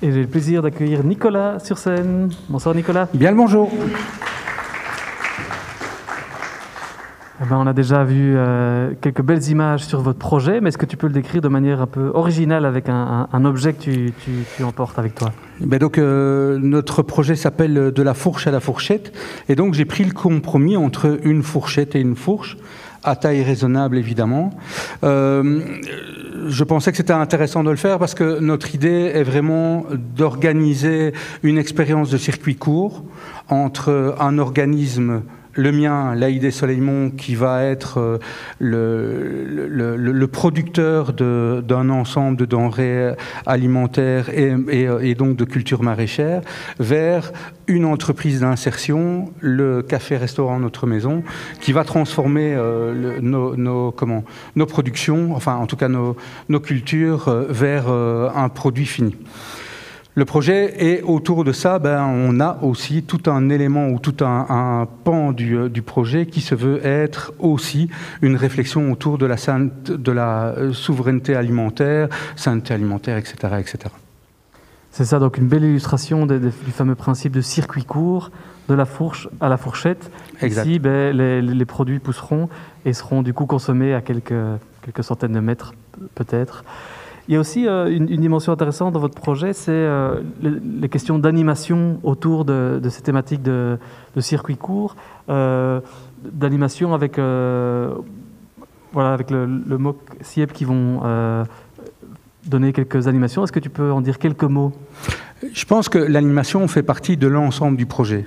Speaker 1: Et j'ai le plaisir d'accueillir Nicolas sur scène. Bonsoir Nicolas.
Speaker 16: Bien le bonjour.
Speaker 1: On a déjà vu quelques belles images sur votre projet, mais est-ce que tu peux le décrire de manière un peu originale avec un objet que tu emportes avec toi?
Speaker 16: Donc, notre projet s'appelle « De la fourche à la fourchette ». Et donc, j'ai pris le compromis entre une fourchette et une fourche, à taille raisonnable évidemment. Je pensais que c'était intéressant de le faire parce que notre idée est vraiment d'organiser une expérience de circuit court entre un organisme, le mien, l'AID Soleilmont, qui va être le producteur d'un ensemble de denrées alimentaires et donc de cultures maraîchères, vers une entreprise d'insertion, le café-restaurant Notre Maison, qui va transformer nos productions, enfin en tout cas nos cultures, vers un produit fini. Le projet, et autour de ça, on a aussi tout un élément ou tout un pan du projet qui se veut être aussi une réflexion autour de la souveraineté alimentaire, sainteté alimentaire, etc., etc.
Speaker 1: C'est ça, donc une belle illustration du fameux principe de circuit court, de la fourche à la fourchette.
Speaker 16: Exact.
Speaker 1: Ici, les produits pousseront et seront du coup consommés à quelques centaines de mètres peut-être. Il y a aussi une dimension intéressante dans votre projet, c'est les questions d'animation autour de ces thématiques de circuit court, d'animation avec, avec le MOC CIEP qui vont donner quelques animations. Est-ce que tu peux en dire quelques mots?
Speaker 16: Je pense que l'animation fait partie de l'ensemble du projet.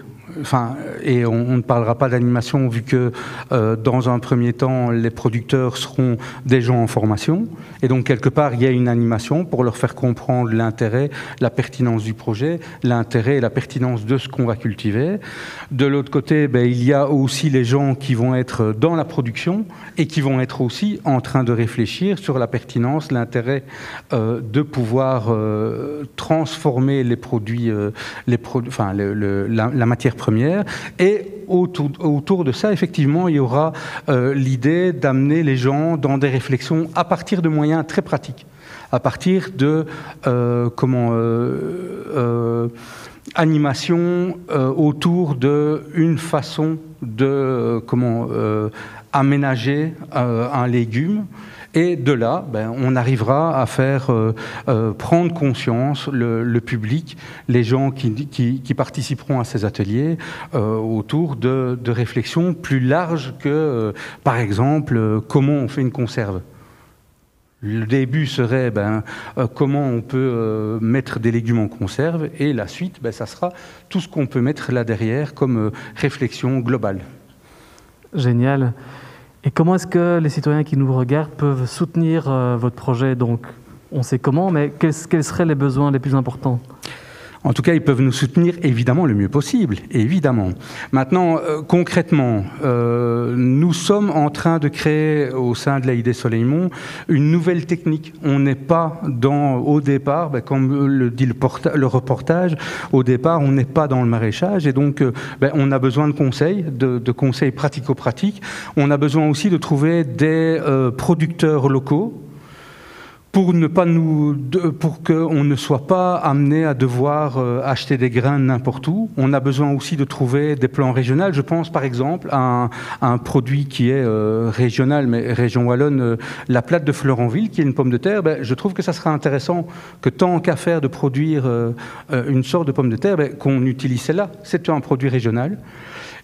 Speaker 16: Et on ne parlera pas d'animation vu que dans un premier temps, les producteurs seront des gens en formation. Et donc, quelque part, il y a une animation pour leur faire comprendre l'intérêt, la pertinence du projet, l'intérêt et la pertinence de ce qu'on va cultiver. De l'autre côté, il y a aussi les gens qui vont être dans la production et qui vont être aussi en train de réfléchir sur la pertinence, l'intérêt de pouvoir transformer les produits, la matière première. Et autour de ça, effectivement, il y aura l'idée d'amener les gens dans des réflexions à partir de moyens très pratiques, à partir de animation autour d'une façon de aménager un légume. Et de là, on arrivera à faire prendre conscience le public, les gens qui participeront à ces ateliers, autour de réflexions plus larges que, par exemple, comment on fait une conserve. Le début serait comment on peut mettre des légumes en conserve, et la suite, ça sera tout ce qu'on peut mettre là derrière comme réflexion globale.
Speaker 1: Génial. Et comment est-ce que les citoyens qui nous regardent peuvent soutenir votre projet? Donc, on sait comment, mais quels seraient les besoins les plus importants?
Speaker 16: En tout cas, ils peuvent nous soutenir évidemment le mieux possible, évidemment. Maintenant, concrètement, nous sommes en train de créer au sein de l'AID Soleilmont une nouvelle technique. On n'est pas au départ, comme le dit le reportage, au départ, on n'est pas dans le maraîchage, et donc on a besoin de conseils, de conseils pratico-pratiques. On a besoin aussi de trouver des producteurs locaux, pour qu'on ne soit pas amené à devoir acheter des grains n'importe où. On a besoin aussi de trouver des plans régionaux. Je pense par exemple à un produit qui est régional, mais région wallonne, la plate de Fleuranville, qui est une pomme de terre. Je trouve que ça sera intéressant que tant qu'à faire de produire une sorte de pomme de terre, qu'on utilise celle-là. C'est un produit régional.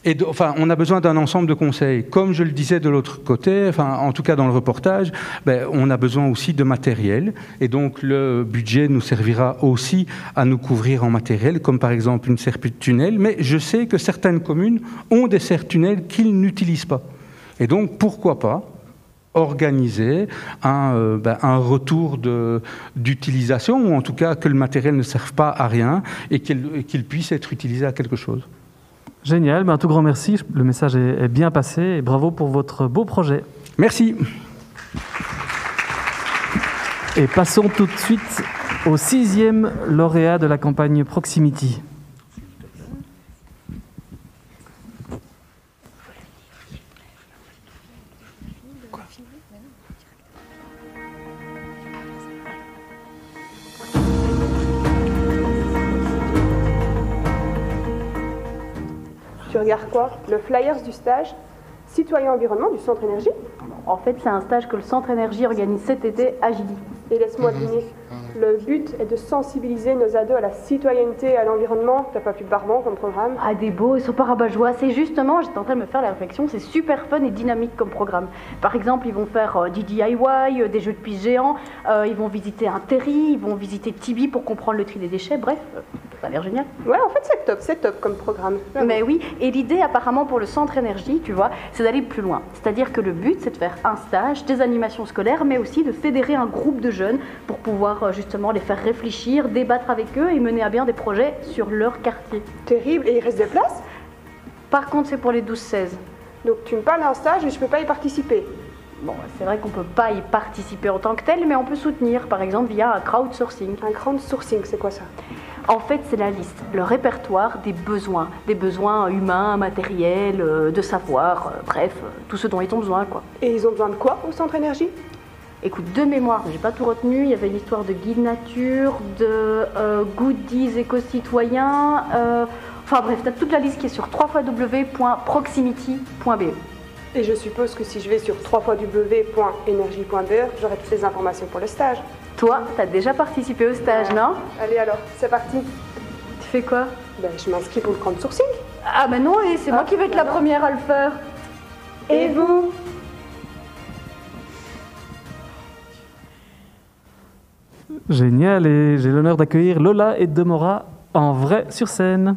Speaker 16: Et on a besoin d'un ensemble de conseils. Comme je le disais de l'autre côté, en tout cas dans le reportage, on a besoin aussi de matériel. Et donc le budget nous servira aussi à nous couvrir en matériel, comme par exemple une serre-tunnel. Mais je sais que certaines communes ont des serre-tunnels qu'ils n'utilisent pas. Et donc pourquoi pas organiser un retour d'utilisation, ou en tout cas que le matériel ne serve pas à rien et qu'il puisse être utilisé à quelque chose.
Speaker 1: Génial, un tout grand merci, le message est bien passé et bravo pour votre beau projet.
Speaker 16: Merci.
Speaker 1: Et passons tout de suite au 6e lauréat de la campagne Proximity.
Speaker 17: Tu regardes quoi? Le flyers du stage Citoyen Environnement du Centre Énergie?
Speaker 18: En fait, c'est un stage que le Centre Énergie organise cet été à Gilly.
Speaker 17: Et laisse-moi deviner, le but est de sensibiliser nos ados à la citoyenneté et à l'environnement. T'as pas plus barbant comme programme?
Speaker 18: Ah, des beaux, ils sont pas rabat-joie. C'est justement, j'étais en train de me faire la réflexion, c'est super fun et dynamique comme programme. Par exemple, ils vont faire du DIY, des jeux de piste géants, ils vont visiter un terri, ils vont visiter Tibi pour comprendre le tri des déchets, bref, ça a l'air génial.
Speaker 17: Ouais, en fait, c'est top comme programme.
Speaker 18: Mais oui, et l'idée apparemment pour le Centre Énergie, tu vois, c'est d'aller plus loin. C'est-à-dire que le but, c'est de faire un stage, des animations scolaires, mais aussi de fédérer un groupe de jeunes pour pouvoir justement les faire réfléchir, débattre avec eux et mener à bien des projets sur leur quartier.
Speaker 17: Terrible, et il reste des places?
Speaker 18: Par contre, c'est pour les 12-16.
Speaker 17: Donc tu me parles d'un stage mais je peux pas y participer?
Speaker 18: Bon, c'est vrai qu'on peut pas y participer en tant que tel, mais on peut soutenir, par exemple via un crowdsourcing.
Speaker 17: Un crowdsourcing, c'est quoi ça?
Speaker 18: En fait, c'est la liste, le répertoire des besoins humains, matériels, de savoir, bref, tout ce dont ils ont besoin, quoi.
Speaker 17: Et ils ont besoin de quoi au Centre Énergie?
Speaker 18: Écoute, de mémoire, j'ai pas tout retenu, il y avait l'histoire de guide nature, de goodies éco-citoyens, enfin bref, t'as toute la liste qui est sur www.proximity.be.
Speaker 17: Et je suppose que si je vais sur www.energie.be, j'aurai toutes les informations pour le stage.
Speaker 18: Toi, t'as déjà participé au stage, non?
Speaker 17: Allez alors, c'est parti.
Speaker 18: Tu fais quoi?
Speaker 17: Je m'inscris pour le crowdsourcing.
Speaker 18: Ah bah non, et c'est moi qui vais être la première à le faire.
Speaker 17: Et vous?
Speaker 1: Génial, et j'ai l'honneur d'accueillir Lola et Demora en vrai sur scène.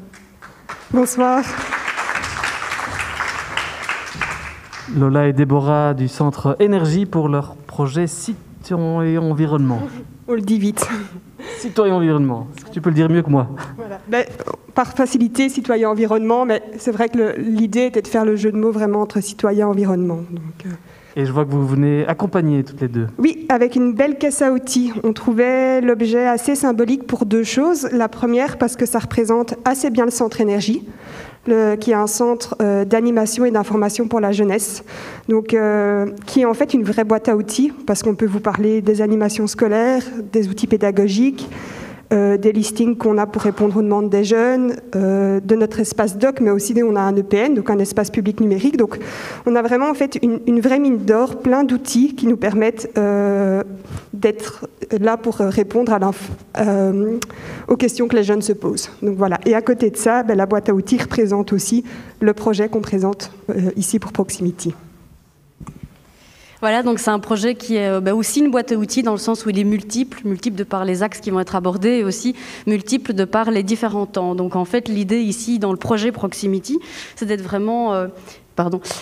Speaker 19: Bonsoir.
Speaker 1: Lola et Déborah du Centre Énergie pour leur projet Citoyen et Environnement.
Speaker 19: On le dit vite.
Speaker 1: Citoyen et Environnement, est-ce que tu peux le dire mieux que moi?
Speaker 19: Voilà. Par facilité, Citoyen et Environnement, mais c'est vrai que l'idée était de faire le jeu de mots vraiment entre citoyen et environnement. Donc,
Speaker 1: Et je vois que vous venez accompagner toutes les deux.
Speaker 19: Oui, avec une belle caisse à outils. On trouvait l'objet assez symbolique pour deux choses. La première, parce que ça représente assez bien le Centre Énergie. qui est un centre d'animation et d'information pour la jeunesse, donc, qui est en fait une vraie boîte à outils, parce qu'on peut vous parler des animations scolaires, des outils pédagogiques, des listings qu'on a pour répondre aux demandes des jeunes, de notre espace doc, mais aussi on a un EPN, donc un espace public numérique. Donc on a vraiment en fait une vraie mine d'or, plein d'outils qui nous permettent d'être là pour répondre aux questions que les jeunes se posent. Donc voilà. Et à côté de ça, la boîte à outils représente aussi le projet qu'on présente ici pour Proximity.
Speaker 18: Voilà, donc c'est un projet qui est aussi une boîte à outils dans le sens où il est multiple de par les axes qui vont être abordés et aussi multiple de par les différents temps. Donc en fait, l'idée ici dans le projet Proximity, c'est d'être vraiment...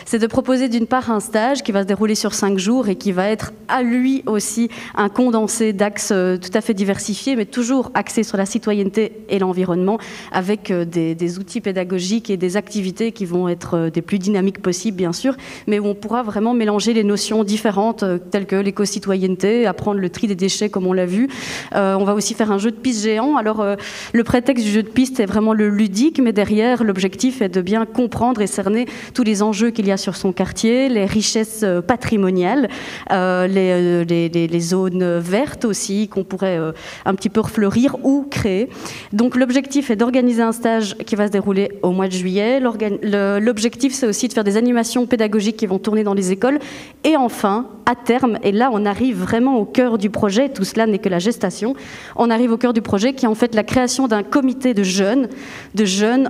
Speaker 18: c'est de proposer d'une part un stage qui va se dérouler sur 5 jours et qui va être à lui aussi un condensé d'axes tout à fait diversifiés, mais toujours axés sur la citoyenneté et l'environnement, avec des outils pédagogiques et des activités qui vont être des plus dynamiques possibles, bien sûr, mais où on pourra vraiment mélanger les notions différentes telles que l'éco-citoyenneté, apprendre le tri des déchets comme on l'a vu. On va aussi faire un jeu de piste géant. Alors, le prétexte du jeu de piste est vraiment le ludique, mais derrière, l'objectif est de bien comprendre et cerner tous les enjeux qu'il y a sur son quartier, les richesses patrimoniales, les zones vertes aussi qu'on pourrait un petit peu refleurir ou créer. Donc l'objectif est d'organiser un stage qui va se dérouler au mois de juillet. L'objectif c'est aussi de faire des animations pédagogiques qui vont tourner dans les écoles et enfin à terme, et là on arrive vraiment au cœur du projet, tout cela n'est que la gestation, on arrive au cœur du projet qui est en fait la création d'un comité de jeunes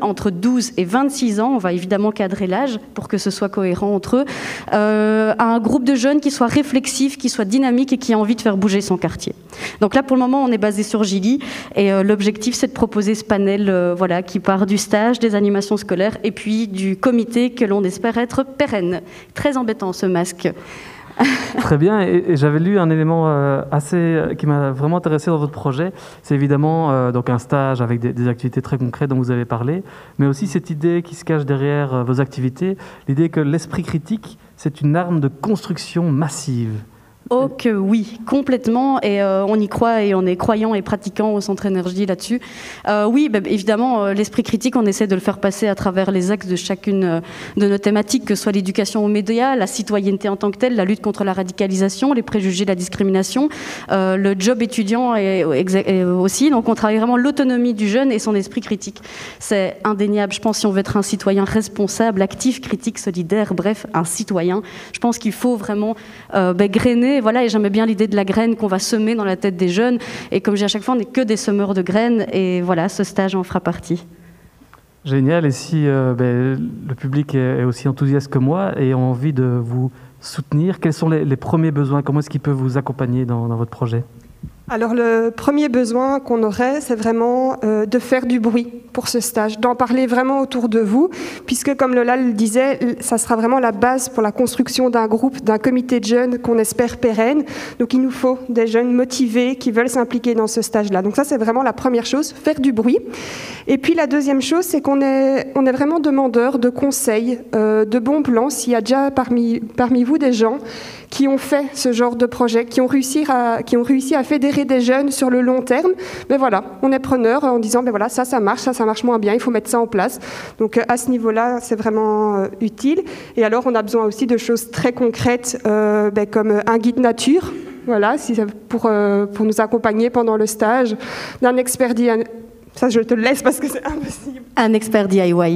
Speaker 18: entre 12 et 26 ans, on va évidemment cadrer l'âge pour que ce soit cohérent entre eux, un groupe de jeunes qui soit réflexif, qui soit dynamique et qui a envie de faire bouger son quartier. Donc là pour le moment on est basé sur Gilly et l'objectif c'est de proposer ce panel qui part du stage, des animations scolaires et puis du comité que l'on espère être pérenne. Très embêtant ce masque.
Speaker 1: Très bien, et j'avais lu un élément qui m'a vraiment intéressé dans votre projet. C'est évidemment donc un stage avec des activités très concrètes dont vous avez parlé, mais aussi cette idée qui se cache derrière vos activités, l'idée que l'esprit critique, c'est une arme de construction massive.
Speaker 18: Oh que oui, complètement, et on y croit et on est croyant et pratiquant au Centre Énergie là-dessus. Oui, évidemment, l'esprit critique, on essaie de le faire passer à travers les axes de chacune de nos thématiques, que ce soit l'éducation aux médias, la citoyenneté en tant que telle, la lutte contre la radicalisation, les préjugés, la discrimination, le job étudiant et aussi. Donc on travaille vraiment l'autonomie du jeune et son esprit critique. C'est indéniable, je pense, si on veut être un citoyen responsable, actif, critique, solidaire, bref, un citoyen, je pense qu'il faut vraiment grainer. Et j'aimais bien l'idée de la graine qu'on va semer dans la tête des jeunes. Et comme je dis à chaque fois, on n'est que des semeurs de graines. Et voilà, ce stage en fera partie.
Speaker 1: Génial. Et si le public est aussi enthousiaste que moi et a envie de vous soutenir, quels sont les premiers besoins? Comment est-ce qu'il peut vous accompagner dans votre projet?
Speaker 19: Alors le premier besoin qu'on aurait, c'est vraiment de faire du bruit pour ce stage, d'en parler vraiment autour de vous, puisque comme Lola le disait, ça sera vraiment la base pour la construction d'un groupe, d'un comité de jeunes qu'on espère pérenne. Donc il nous faut des jeunes motivés qui veulent s'impliquer dans ce stage-là. Donc ça, c'est vraiment la première chose, faire du bruit. Et puis la deuxième chose, c'est qu'on est vraiment demandeur de conseils, de bons plans. S'il y a déjà parmi vous des gens qui ont fait ce genre de projet, qui ont réussi à fédérer des jeunes sur le long terme, voilà, on est preneur en disant voilà, ça marche moins bien, il faut mettre ça en place. Donc à ce niveau-là, c'est vraiment utile. Et alors on a besoin aussi de choses très concrètes comme un guide nature, voilà, si pour nous accompagner pendant le stage, d'un expert DIY. Ça, je te le laisse parce que c'est impossible.
Speaker 18: Un expert DIY. Voilà.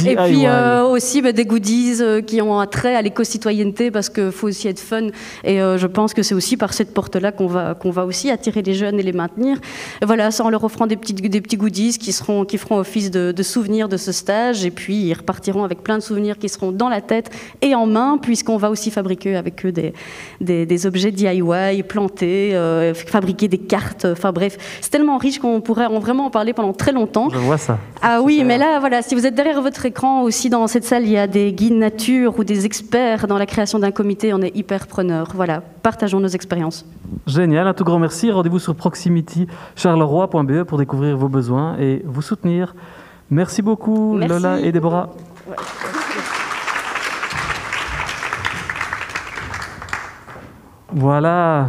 Speaker 18: Et puis aussi des goodies qui ont un trait à l'éco-citoyenneté parce qu'il faut aussi être fun et je pense que c'est aussi par cette porte-là qu'on va aussi attirer les jeunes et les maintenir. Et voilà, ça en leur offrant des petits goodies qui feront office de souvenirs de ce stage et puis ils repartiront avec plein de souvenirs qui seront dans la tête et en main puisqu'on va aussi fabriquer avec eux des objets DIY, planter, fabriquer des cartes, enfin bref, c'est tellement riche qu'on pourrait vraiment en parler pendant très longtemps.
Speaker 1: Je vois ça.
Speaker 18: Ah oui, mais là, voilà, si vous êtes derrière votre écran aussi dans cette salle, il y a des guides nature ou des experts dans la création d'un comité, on est hyper preneurs. Voilà, partageons nos expériences.
Speaker 1: Génial, un tout grand merci. Rendez-vous sur proximitycharleroi.be pour découvrir vos besoins et vous soutenir. Merci beaucoup, merci. Lola et Déborah. Ouais. Voilà,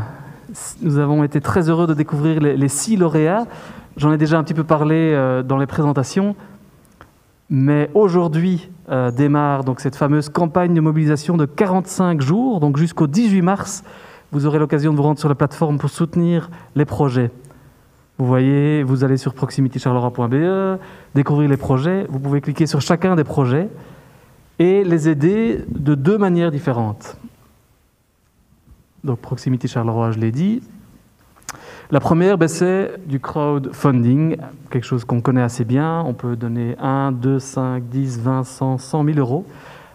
Speaker 1: nous avons été très heureux de découvrir les 6 lauréats. J'en ai déjà un petit peu parlé dans les présentations. Mais aujourd'hui démarre donc cette fameuse campagne de mobilisation de 45 jours, donc jusqu'au 18 mars, vous aurez l'occasion de vous rendre sur la plateforme pour soutenir les projets. Vous voyez, vous allez sur proximitycharleroi.be, découvrir les projets, vous pouvez cliquer sur chacun des projets et les aider de 2 manières différentes. Donc Proximity Charleroi, je l'ai dit. La première, c'est du crowdfunding, quelque chose qu'on connaît assez bien. On peut donner 1, 2, 5, 10, 20, 100 000 euros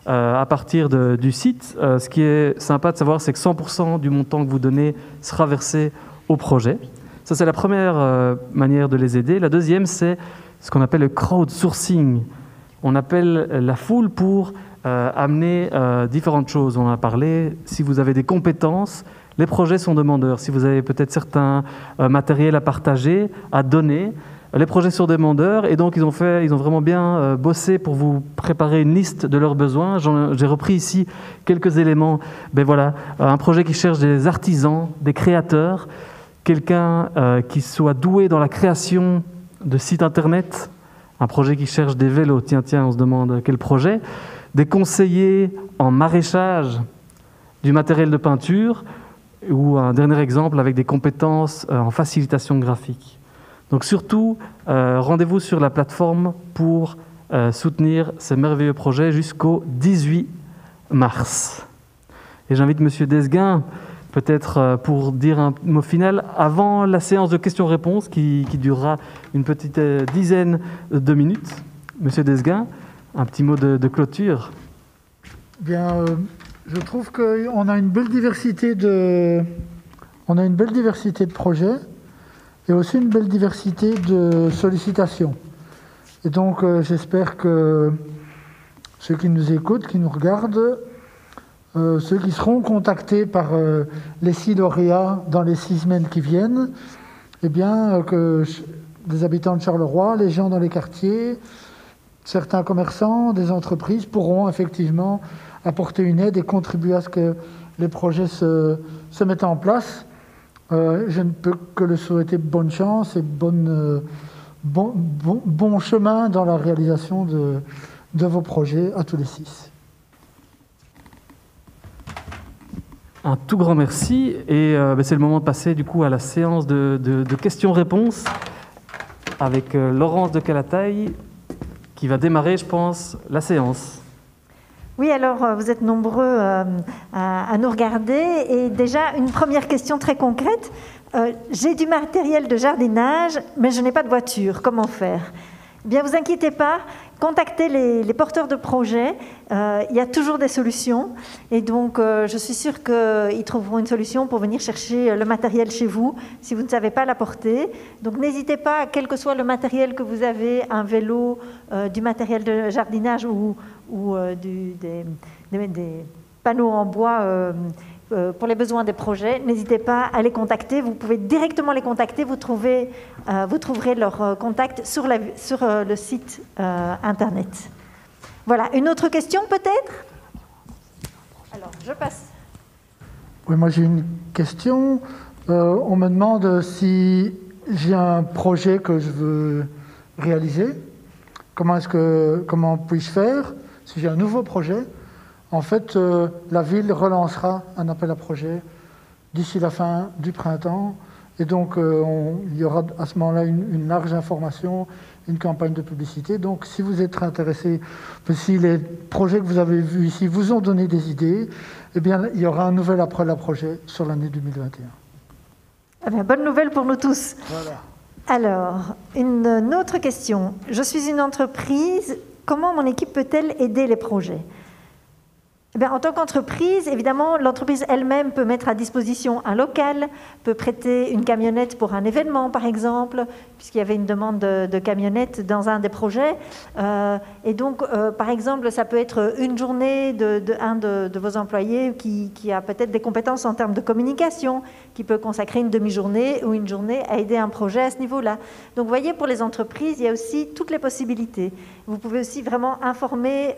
Speaker 1: à partir du site. Ce qui est sympa de savoir, c'est que 100% du montant que vous donnez sera versé au projet. Ça, c'est la première manière de les aider. La deuxième, c'est ce qu'on appelle le crowdsourcing. On appelle la foule pour amener différentes choses. On en a parlé. Si vous avez des compétences, les projets sont demandeurs. Si vous avez peut-être certains matériels à partager, à donner, les projets sont demandeurs. Et donc, ils ont vraiment bien bossé pour vous préparer une liste de leurs besoins. J'ai repris ici quelques éléments. Ben voilà, un projet qui cherche des artisans, des créateurs, quelqu'un qui soit doué dans la création de sites internet, un projet qui cherche des vélos, tiens, on se demande quel projet, des conseillers en maraîchage, du matériel de peinture, ou un dernier exemple avec des compétences en facilitation graphique. Donc surtout, rendez-vous sur la plateforme pour soutenir ces merveilleux projets jusqu'au 18 mars. Et j'invite M. Desguin, peut-être pour dire un mot final, avant la séance de questions-réponses qui durera une petite dizaine de minutes. Monsieur Desguin, un petit mot de clôture.
Speaker 2: Bien, je trouve qu'on a une belle diversité de projets et aussi une belle diversité de sollicitations. Et donc, j'espère que ceux qui nous écoutent, qui nous regardent, ceux qui seront contactés par les 6 lauréats dans les 6 semaines qui viennent, eh bien, que des habitants de Charleroi, les gens dans les quartiers, certains commerçants, des entreprises pourront effectivement apporter une aide et contribuer à ce que les projets se mettent en place. Je ne peux que le souhaiter bonne chance et bon chemin dans la réalisation de vos projets à tous les 6.
Speaker 1: Un tout grand merci et c'est le moment de passer du coup à la séance de questions-réponses avec Laurence de Calataille qui va démarrer, je pense, la séance.
Speaker 20: Oui, alors vous êtes nombreux à nous regarder et déjà une première question très concrète. J'ai du matériel de jardinage, mais je n'ai pas de voiture. Comment faire ? Eh bien, vous inquiétez pas, contactez les porteurs de projets. Il y a toujours des solutions et donc je suis sûre qu'ils trouveront une solution pour venir chercher le matériel chez vous si vous ne savez pas l'apporter. Donc n'hésitez pas, quel que soit le matériel que vous avez, un vélo, du matériel de jardinage ou des panneaux en bois pour les besoins des projets, n'hésitez pas à les contacter. Vous pouvez directement les contacter. Vous trouverez leur contact sur le site internet. Voilà, une autre question peut-être ? Alors, je passe.
Speaker 2: Oui, moi j'ai une question. On me demande si j'ai un projet que je veux réaliser. Comment puis-je faire si j'ai un nouveau projet ? En fait, la ville relancera un appel à projet d'ici la fin du printemps. Et donc, il y aura à ce moment-là une large information, une campagne de publicité. Donc, si vous êtes intéressé, si les projets que vous avez vus ici vous ont donné des idées, eh bien, il y aura un nouvel appel à projet sur l'année 2021.
Speaker 20: Eh bien, bonne nouvelle pour nous tous.
Speaker 2: Voilà.
Speaker 20: Alors, une autre question. Je suis une entreprise. Comment mon équipe peut-elle aider les projets ? Eh bien, en tant qu'entreprise, évidemment, l'entreprise elle-même peut mettre à disposition un local, peut prêter une camionnette pour un événement, par exemple, puisqu'il y avait une demande de camionnette dans un des projets. Et donc, par exemple, ça peut être une journée d'un de vos employés qui a peut-être des compétences en termes de communication, qui peut consacrer une demi-journée ou une journée à aider un projet à ce niveau-là. Donc, vous voyez, pour les entreprises, il y a aussi toutes les possibilités. Vous pouvez aussi vraiment informer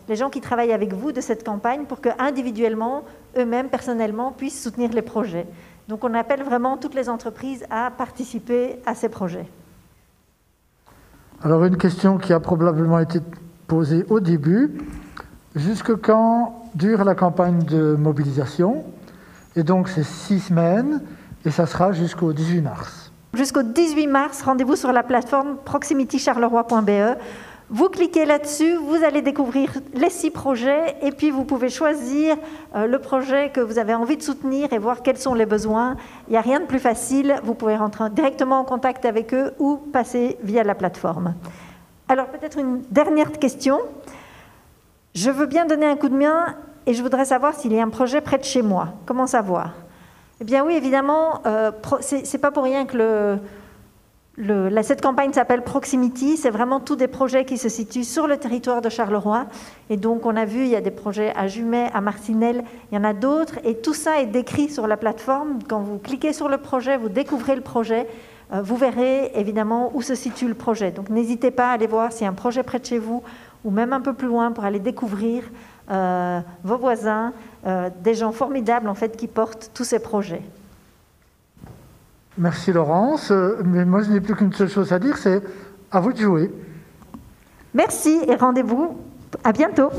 Speaker 20: les gens qui travaillent avec vous de cette campagne pour qu'individuellement, eux-mêmes, personnellement, puissent soutenir les projets. Donc on appelle vraiment toutes les entreprises à participer à ces projets.
Speaker 2: Alors une question qui a probablement été posée au début. Jusque quand dure la campagne de mobilisation? Et donc c'est 6 semaines et ça sera jusqu'au 18 mars.
Speaker 20: Jusqu'au 18 mars, rendez-vous sur la plateforme proximitycharleroi.be. Vous cliquez là-dessus, vous allez découvrir les 6 projets et puis vous pouvez choisir le projet que vous avez envie de soutenir et voir quels sont les besoins. Il n'y a rien de plus facile, vous pouvez rentrer directement en contact avec eux ou passer via la plateforme. Alors peut-être une dernière question. Je veux bien donner un coup de main et je voudrais savoir s'il y a un projet près de chez moi. Comment savoir? Eh bien oui, évidemment, c'est pas pour rien que cette campagne s'appelle Proximity. C'est vraiment tous des projets qui se situent sur le territoire de Charleroi. Et donc, on a vu, il y a des projets à Jumet, à Marcinelle, il y en a d'autres. Et tout ça est décrit sur la plateforme. Quand vous cliquez sur le projet, vous découvrez le projet. Vous verrez évidemment où se situe le projet. Donc, n'hésitez pas à aller voir s'il y a un projet près de chez vous ou même un peu plus loin pour aller découvrir vos voisins, des gens formidables en fait qui portent tous ces projets.
Speaker 2: Merci Laurence, mais moi je n'ai plus qu'une seule chose à dire, c'est à vous de jouer.
Speaker 20: Merci et rendez-vous à bientôt.